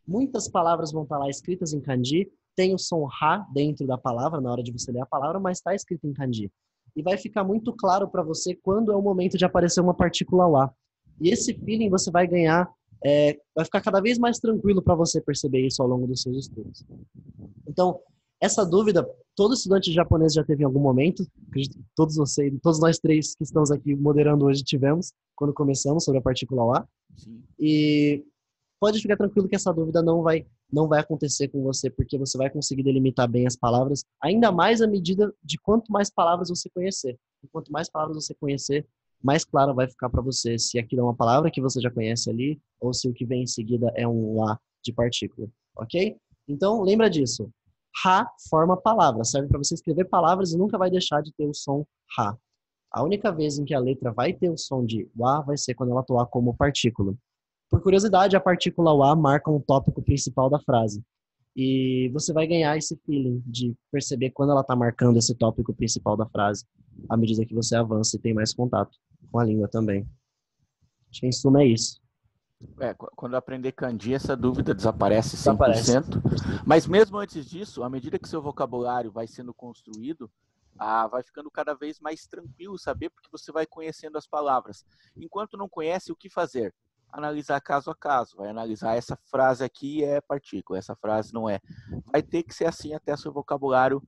[SPEAKER 3] Muitas palavras vão estar lá escritas em kanji, tem o som ha dentro da palavra, na hora de você ler a palavra, mas está escrito em kanji. E vai ficar muito claro para você quando é o momento de aparecer uma partícula wa. E esse feeling você vai ganhar, vai ficar cada vez mais tranquilo para você perceber isso ao longo dos seus estudos. Então, essa dúvida, todo estudante japonês já teve em algum momento, acredito que todos nós três que estamos aqui moderando hoje tivemos, quando começamos sobre a partícula wa. Sim. E pode ficar tranquilo que essa dúvida não vai acontecer com você, porque você vai conseguir delimitar bem as palavras, ainda mais à medida de quanto mais palavras você conhecer. E quanto mais palavras você conhecer, mais claro vai ficar para você se aquilo é uma palavra que você já conhece ali, ou se o que vem em seguida é um wa de partícula, ok? Então, lembra disso. Ha forma palavra, serve para você escrever palavras e nunca vai deixar de ter o som ha. A única vez em que a letra vai ter o som de wa vai ser quando ela atuar como partícula. Por curiosidade, a partícula wa marca um tópico principal da frase. E você vai ganhar esse feeling de perceber quando ela está marcando esse tópico principal da frase, à medida que você avança e tem mais contato com a língua também. Acho que em suma é isso.
[SPEAKER 2] Quando eu aprender kanji, essa dúvida desaparece 100%. Mas mesmo antes disso, à medida que seu vocabulário vai sendo construído, vai ficando cada vez mais tranquilo saber, porque você vai conhecendo as palavras. Enquanto não conhece, o que fazer? Analisar caso a caso. Vai analisar essa frase aqui é partícula, essa frase não é. Vai ter que ser assim até seu vocabulário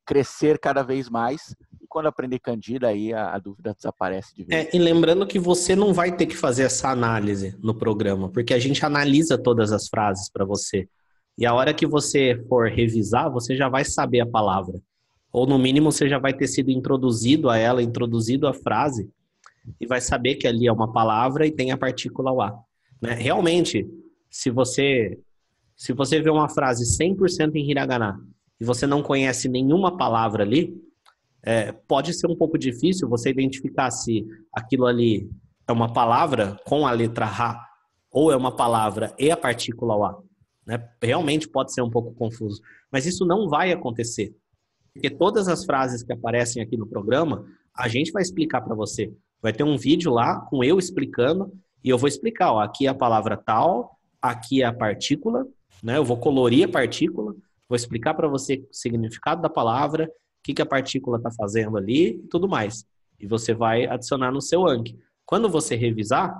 [SPEAKER 2] crescer cada vez mais. Quando aprender kanji, daí a dúvida desaparece de vez.
[SPEAKER 1] E lembrando que você não vai ter que fazer essa análise no programa, porque a gente analisa todas as frases para você. E a hora que você for revisar, você já vai saber a palavra. Ou no mínimo você já vai ter sido introduzido a ela, introduzido a frase, e vai saber que ali é uma palavra e tem a partícula wa. Né? Realmente, se você vê uma frase 100% em hiragana e você não conhece nenhuma palavra ali, pode ser um pouco difícil você identificar se aquilo ali é uma palavra com a letra ha ou é uma palavra e a partícula wa. Né? Realmente pode ser um pouco confuso. Mas isso não vai acontecer. Porque todas as frases que aparecem aqui no programa, a gente vai explicar para você. Vai ter um vídeo lá com eu explicando e eu vou explicar, aqui é a palavra tal, aqui é a partícula, né? Eu vou colorir a partícula, vou explicar para você o significado da palavra, o que a partícula está fazendo ali e tudo mais. E você vai adicionar no seu Anki. Quando você revisar,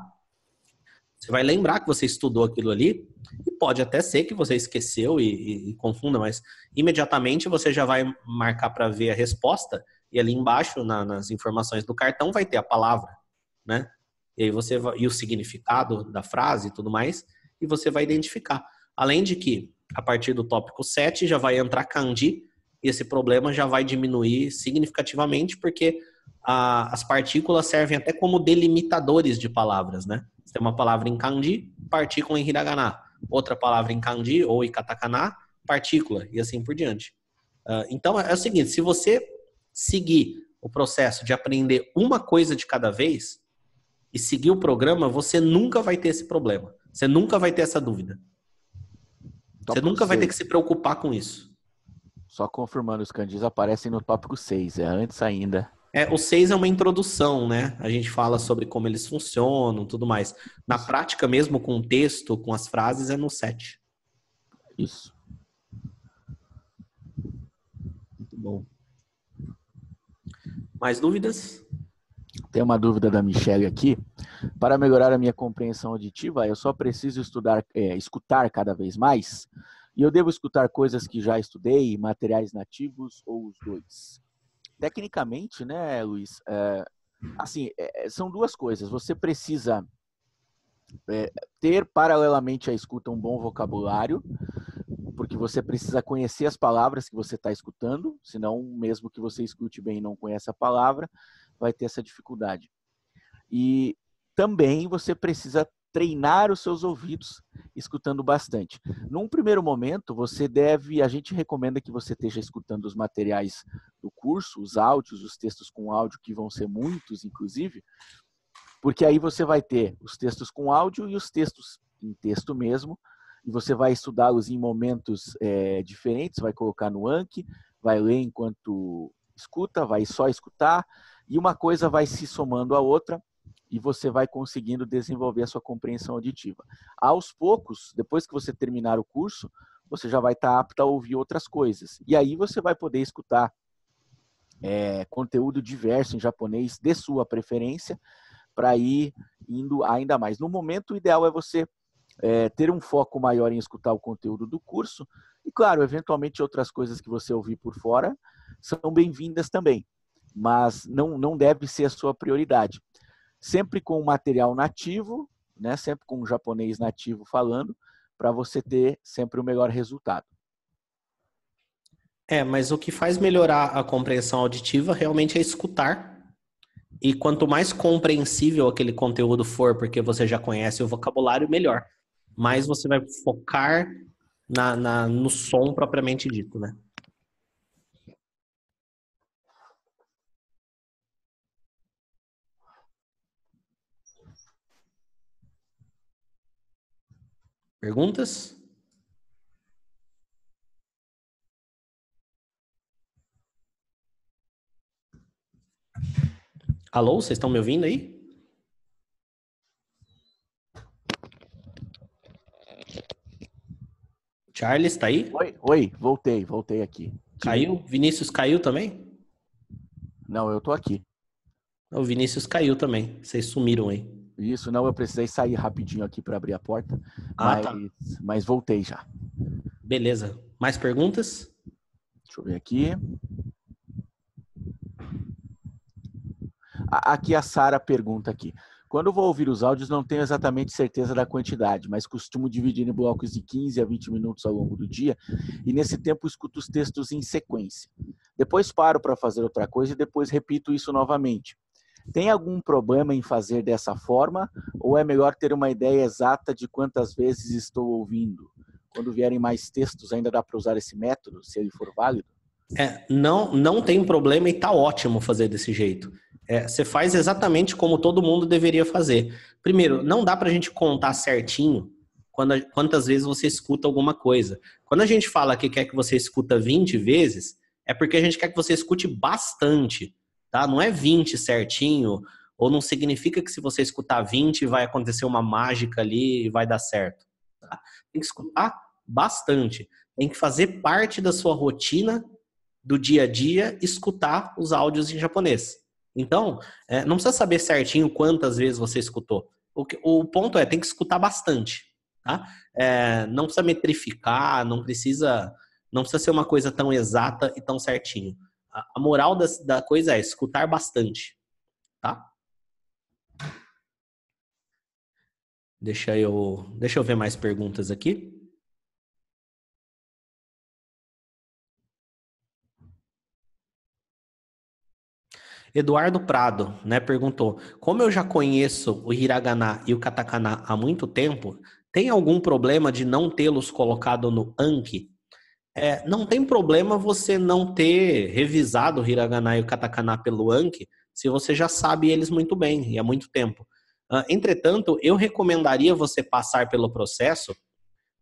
[SPEAKER 1] você vai lembrar que você estudou aquilo ali e pode até ser que você esqueceu e confunda, mas imediatamente você já vai marcar para ver a resposta e ali embaixo, nas informações do cartão, vai ter a palavra, né? E aí e o significado da frase e tudo mais, e você vai identificar. Além de que a partir do tópico 7 já vai entrar kanji e esse problema já vai diminuir significativamente porque as partículas servem até como delimitadores de palavras, né? Você tem uma palavra em kanji, partícula em hiragana. Outra palavra em kanji ou em katakana, partícula e assim por diante. Então é o seguinte, se você seguir o processo de aprender uma coisa de cada vez e seguir o programa, você nunca vai ter esse problema. Você nunca vai ter essa dúvida. Você nunca vai ter que se preocupar com isso.
[SPEAKER 2] Só confirmando, os kanjis aparecem no tópico 6, é antes ainda.
[SPEAKER 1] O 6 é uma introdução, né? A gente fala sobre como eles funcionam, tudo mais. Na prática mesmo, com o texto, com as frases, é no 7.
[SPEAKER 2] Isso.
[SPEAKER 1] Muito bom. Mais dúvidas?
[SPEAKER 2] Tem uma dúvida da Michelle aqui. Para melhorar a minha compreensão auditiva, eu só preciso escutar cada vez mais? E eu devo escutar coisas que já estudei, materiais nativos ou os dois? Tecnicamente, né, Luiz? São duas coisas. Você precisa ter, paralelamente à escuta, um bom vocabulário, porque você precisa conhecer as palavras que você está escutando, senão, mesmo que você escute bem e não conheça a palavra, vai ter essa dificuldade. E também você precisa treinar os seus ouvidos escutando bastante. Num primeiro momento, a gente recomenda que você esteja escutando os materiais do curso, os áudios, os textos com áudio, que vão ser muitos, inclusive, porque aí você vai ter os textos com áudio e os textos em texto mesmo, e você vai estudá-los em momentos diferentes, vai colocar no Anki, vai ler enquanto escuta, vai só escutar, e uma coisa vai se somando à outra, e você vai conseguindo desenvolver a sua compreensão auditiva. Aos poucos, depois que você terminar o curso, você já vai estar apto a ouvir outras coisas. E aí você vai poder escutar conteúdo diverso em japonês de sua preferência, para ir indo ainda mais. No momento, o ideal é você ter um foco maior em escutar o conteúdo do curso. E, claro, eventualmente outras coisas que você ouvir por fora são bem-vindas também. Mas não deve ser a sua prioridade. Sempre com material nativo, né? Sempre com um japonês nativo falando, para você ter sempre o melhor resultado.
[SPEAKER 1] Mas o que faz melhorar a compreensão auditiva realmente é escutar. E quanto mais compreensível aquele conteúdo for, porque você já conhece o vocabulário, melhor. Mais você vai focar no som propriamente dito, né? Perguntas? Alô, vocês estão me ouvindo aí? Charles, tá aí?
[SPEAKER 2] Oi, voltei aqui.
[SPEAKER 1] Caiu? Vinícius caiu também?
[SPEAKER 2] Não, eu tô aqui.
[SPEAKER 1] O Vinícius caiu também. Vocês sumiram aí.
[SPEAKER 2] Isso, não, eu precisei sair rapidinho aqui para abrir a porta,
[SPEAKER 1] Tá.
[SPEAKER 2] mas voltei já.
[SPEAKER 1] Beleza. Mais perguntas?
[SPEAKER 2] Deixa eu ver aqui. Aqui a Sara pergunta aqui. Quando vou ouvir os áudios, não tenho exatamente certeza da quantidade, mas costumo dividir em blocos de 15 a 20 minutos ao longo do dia, e nesse tempo escuto os textos em sequência. Depois paro para fazer outra coisa e depois repito isso novamente. Tem algum problema em fazer dessa forma, ou é melhor ter uma ideia exata de quantas vezes estou ouvindo? Quando vierem mais textos, ainda dá para usar esse método, se ele for válido?
[SPEAKER 1] Não tem problema e tá ótimo fazer desse jeito. Você faz exatamente como todo mundo deveria fazer. Primeiro, não dá pra gente contar certinho quantas vezes você escuta alguma coisa. Quando a gente fala que quer que você escuta 20 vezes, é porque a gente quer que você escute bastante, tá? Não é 20 certinho, ou não significa que se você escutar 20 vai acontecer uma mágica ali e vai dar certo. Tá? Tem que escutar bastante. Tem que fazer parte da sua rotina do dia a dia escutar os áudios em japonês. Então, não precisa saber certinho quantas vezes você escutou. O ponto tem que escutar bastante. Tá? Não precisa metrificar, não precisa ser uma coisa tão exata e tão certinho. A moral da coisa é escutar bastante. Tá? Deixa eu ver mais perguntas aqui. Eduardo Prado, né, perguntou: como eu já conheço o hiragana e o katakana há muito tempo, tem algum problema de não tê-los colocado no Anki? Não tem problema você não ter revisado o hiragana e o katakana pelo Anki, se você já sabe eles muito bem e há muito tempo. Entretanto, eu recomendaria você passar pelo processo,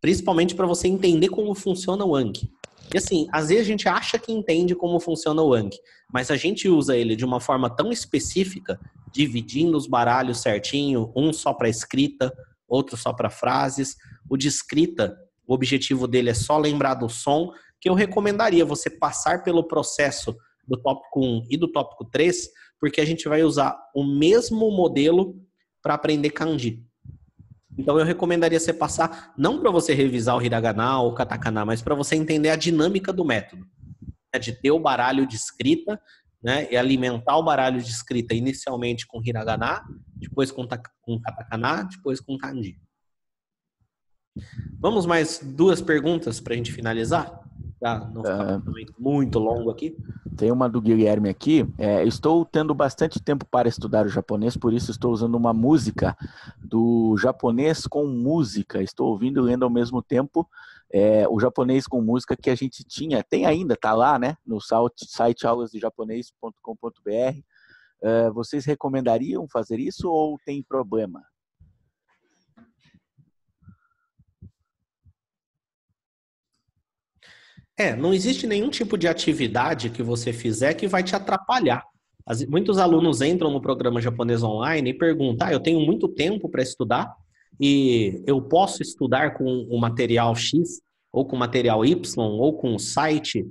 [SPEAKER 1] principalmente para você entender como funciona o Anki. E assim, às vezes a gente acha que entende como funciona o Anki, mas a gente usa ele de uma forma tão específica, dividindo os baralhos certinho, um só para escrita, outro só para frases. O de escrita, o objetivo dele é só lembrar do som, que eu recomendaria você passar pelo processo do tópico 1 e do tópico 3, porque a gente vai usar o mesmo modelo para aprender kanji. Então eu recomendaria você passar, não para você revisar o hiragana ou o katakana, mas para você entender a dinâmica do método. De ter o baralho de escrita, né, e alimentar o baralho de escrita inicialmente com hiragana, depois com katakana, depois com kanji. Vamos mais 2 perguntas para a gente finalizar? Para não ficar muito longo aqui.
[SPEAKER 2] Tem uma do Guilherme aqui. Estou tendo bastante tempo para estudar o japonês, por isso estou usando uma música do japonês com música. Estou ouvindo e lendo ao mesmo tempo o japonês com música que a gente tinha. Tem ainda, tá lá, né? No site aulasdejaponês.com.br. Vocês recomendariam fazer isso ou tem problema?
[SPEAKER 1] Não existe nenhum tipo de atividade que você fizer que vai te atrapalhar. Muitos alunos entram no programa japonês online e perguntam: eu tenho muito tempo para estudar e eu posso estudar com o material X, ou com o material Y, ou com o site,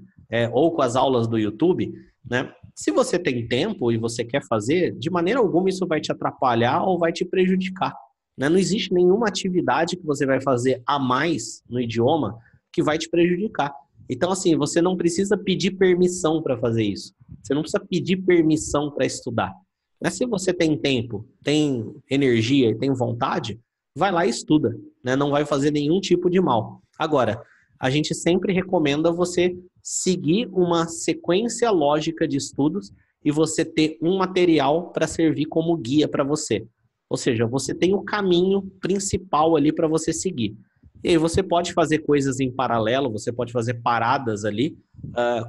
[SPEAKER 1] ou com as aulas do YouTube, né? Se você tem tempo e você quer fazer, de maneira alguma isso vai te atrapalhar ou vai te prejudicar, né? Não existe nenhuma atividade que você vai fazer a mais no idioma que vai te prejudicar. Então, assim, você não precisa pedir permissão para fazer isso. Você não precisa pedir permissão para estudar. Mas se você tem tempo, tem energia e tem vontade, vai lá e estuda, né? Não vai fazer nenhum tipo de mal. Agora, a gente sempre recomenda você seguir uma sequência lógica de estudos e você ter um material para servir como guia para você. Ou seja, você tem o caminho principal ali para você seguir. E aí você pode fazer coisas em paralelo, você pode fazer paradas ali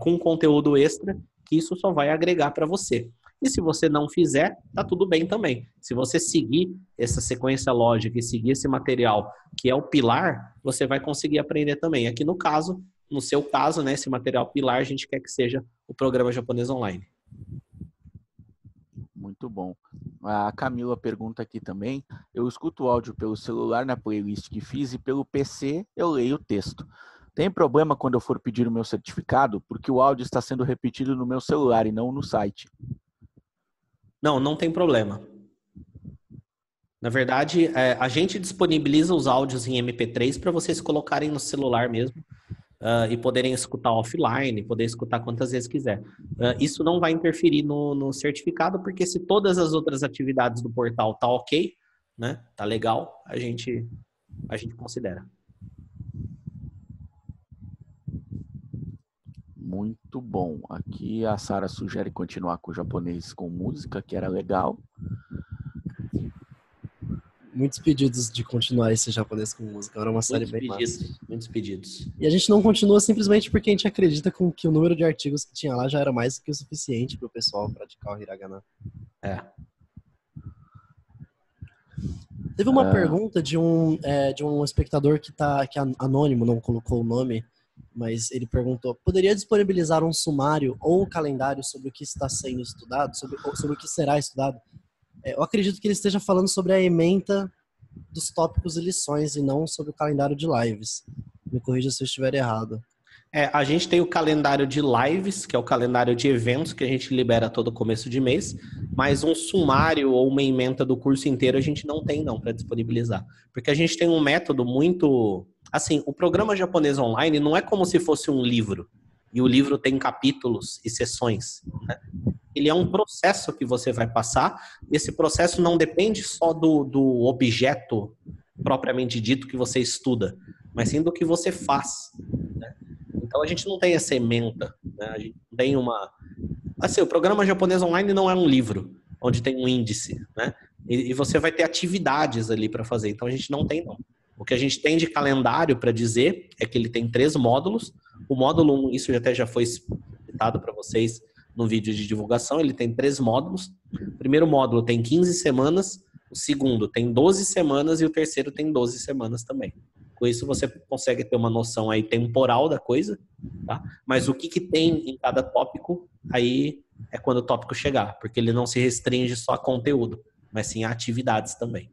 [SPEAKER 1] com conteúdo extra, que isso só vai agregar para você. E se você não fizer, tá tudo bem também. Se você seguir essa sequência lógica e seguir esse material, que é o pilar, você vai conseguir aprender também. Aqui no seu caso, né, esse material pilar, a gente quer que seja o programa japonês online.
[SPEAKER 2] Muito bom. A Camila pergunta aqui também: eu escuto o áudio pelo celular na playlist que fiz e pelo PC eu leio o texto. Tem problema quando eu for pedir o meu certificado? Porque o áudio está sendo repetido no meu celular e não no site.
[SPEAKER 1] Não tem problema. Na verdade, a gente disponibiliza os áudios em MP3 para vocês colocarem no celular mesmo. E poderem escutar offline, poder escutar quantas vezes quiser. Isso não vai interferir no certificado, porque se todas as outras atividades do portal tá ok, né, tá legal, a gente considera.
[SPEAKER 2] Muito bom. Aqui a Sara sugere continuar com o japonês com música, que era legal.
[SPEAKER 3] Muitos pedidos de continuar esse japonês com música. Era uma série bem massa.
[SPEAKER 1] Muitos pedidos.
[SPEAKER 3] E a gente não continua simplesmente porque a gente acredita que o número de artigos que tinha lá já era mais do que o suficiente para o pessoal praticar o hiragana. Teve uma pergunta de um espectador que é anônimo, não colocou o nome, mas ele perguntou: poderia disponibilizar um sumário ou calendário sobre o que está sendo estudado, sobre o que será estudado? Eu acredito que ele esteja falando sobre a ementa dos tópicos e lições e não sobre o calendário de lives. Me corrija se eu estiver errado.
[SPEAKER 1] A gente tem o calendário de lives, que é o calendário de eventos que a gente libera todo começo de mês, mas um sumário ou uma ementa do curso inteiro a gente não tem para disponibilizar. Porque a gente tem um método muito... Assim, o programa japonês online não é como se fosse um livro, e o livro tem capítulos e sessões, né? Ele é um processo que você vai passar, e esse processo não depende só do objeto propriamente dito que você estuda, mas sim do que você faz, né? Então a gente não tem essa ementa, né? A gente não tem uma... Assim, o programa japonês online não é um livro, onde tem um índice, né? E você vai ter atividades ali para fazer. Então a gente não tem, não. O que a gente tem de calendário para dizer é que ele tem 3 módulos. O módulo 1, isso até já foi citado para vocês no vídeo de divulgação, ele tem 3 módulos. O primeiro módulo tem 15 semanas, o segundo tem 12 semanas e o terceiro tem 12 semanas também. Com isso você consegue ter uma noção aí temporal da coisa, tá? Mas o que tem em cada tópico, aí é quando o tópico chegar, porque ele não se restringe só a conteúdo, mas sim a atividades também.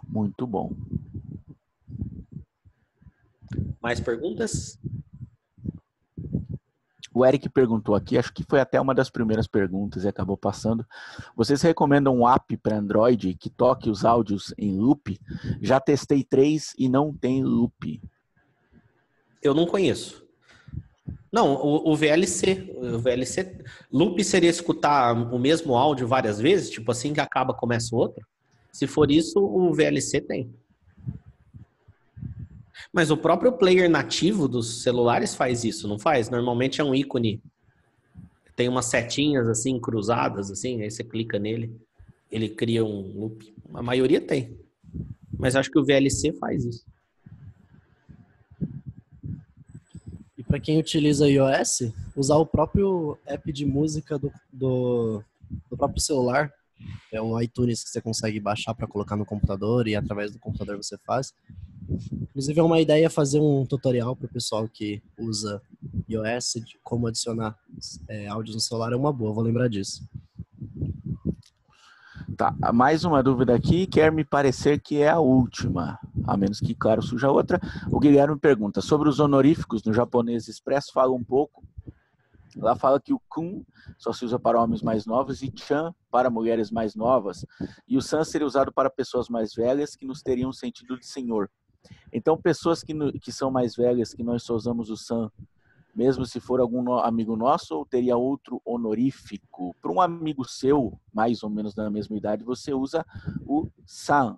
[SPEAKER 2] Muito bom.
[SPEAKER 1] Mais perguntas?
[SPEAKER 2] O Eric perguntou aqui, acho que foi até uma das primeiras perguntas e acabou passando. Vocês recomendam um app para Android que toque os áudios em loop? Já testei 3 e não tem loop.
[SPEAKER 1] Eu não conheço. Não, o VLC. Loop seria escutar o mesmo áudio várias vezes? Tipo assim que acaba, começa o outro? Se for isso, o VLC tem. Mas o próprio player nativo dos celulares faz isso, não faz? Normalmente é um ícone. Tem umas setinhas assim, cruzadas, assim, aí você clica nele, ele cria um loop. A maioria tem. Mas acho que o VLC faz isso.
[SPEAKER 3] E para quem utiliza iOS, usar o próprio app de música do próprio celular, é o iTunes que você consegue baixar para colocar no computador e através do computador você faz. Inclusive é uma ideia fazer um tutorial para o pessoal que usa iOS de como adicionar áudios no celular, é uma boa, vou lembrar disso.
[SPEAKER 2] Tá, mais uma dúvida aqui, quer me parecer que é a última, a menos que, claro, surja outra. O Guilherme pergunta, sobre os honoríficos no japonês expresso, fala um pouco. Lá fala que o kun só se usa para homens mais novos e chan para mulheres mais novas. E o san seria usado para pessoas mais velhas que nos teriam sentido de senhor. Então, pessoas que são mais velhas, que nós só usamos o san, mesmo se for algum amigo nosso, ou teria outro honorífico? Para um amigo seu, mais ou menos da mesma idade, você usa o san.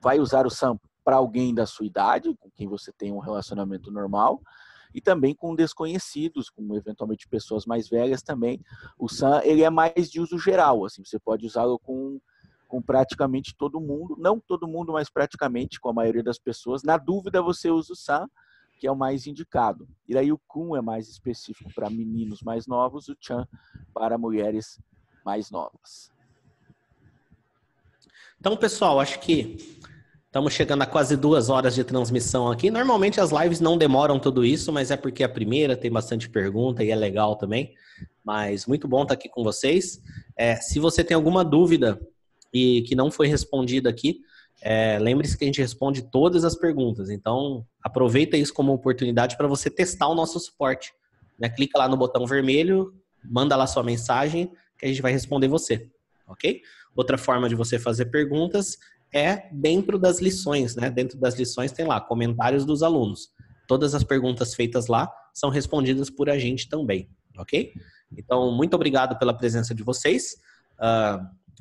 [SPEAKER 2] Vai usar o san para alguém da sua idade, com quem você tem um relacionamento normal, e também com desconhecidos, como eventualmente pessoas mais velhas também. O san, ele é mais de uso geral, assim, você pode usá-lo com praticamente todo mundo, não todo mundo, mas praticamente com a maioria das pessoas. Na dúvida, você usa o san, que é o mais indicado. E daí o kun é mais específico para meninos mais novos, o chan para mulheres mais novas.
[SPEAKER 1] Então, pessoal, acho que estamos chegando a quase 2 horas de transmissão aqui. Normalmente as lives não demoram tudo isso, mas é porque a primeira tem bastante pergunta e é legal também. Mas muito bom estar aqui com vocês. Se você tem alguma dúvida e que não foi respondida aqui, lembre-se que a gente responde todas as perguntas. Então, aproveita isso como oportunidade para você testar o nosso suporte. Né? Clica lá no botão vermelho, manda lá sua mensagem que a gente vai responder você. Ok? Outra forma de você fazer perguntas é dentro das lições, né? Dentro das lições tem lá comentários dos alunos. Todas as perguntas feitas lá são respondidas por a gente também, ok? Então, muito obrigado pela presença de vocês.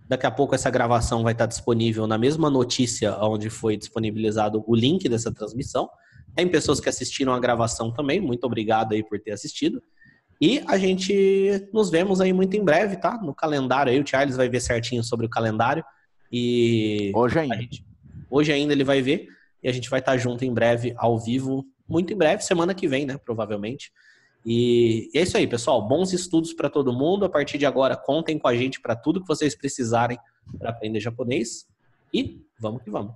[SPEAKER 1] Daqui a pouco essa gravação vai estar disponível na mesma notícia onde foi disponibilizado o link dessa transmissão. Tem pessoas que assistiram a gravação também, muito obrigado aí por ter assistido. E a gente nos vemos aí muito em breve, tá? No calendário aí, o Charles vai ver certinho sobre o calendário. E hoje ainda ele vai ver e a gente vai estar junto em breve, ao vivo, muito em breve, semana que vem, né, provavelmente. E é isso aí, pessoal, bons estudos para todo mundo. A partir de agora, contem com a gente para tudo que vocês precisarem para aprender japonês e vamos que vamos.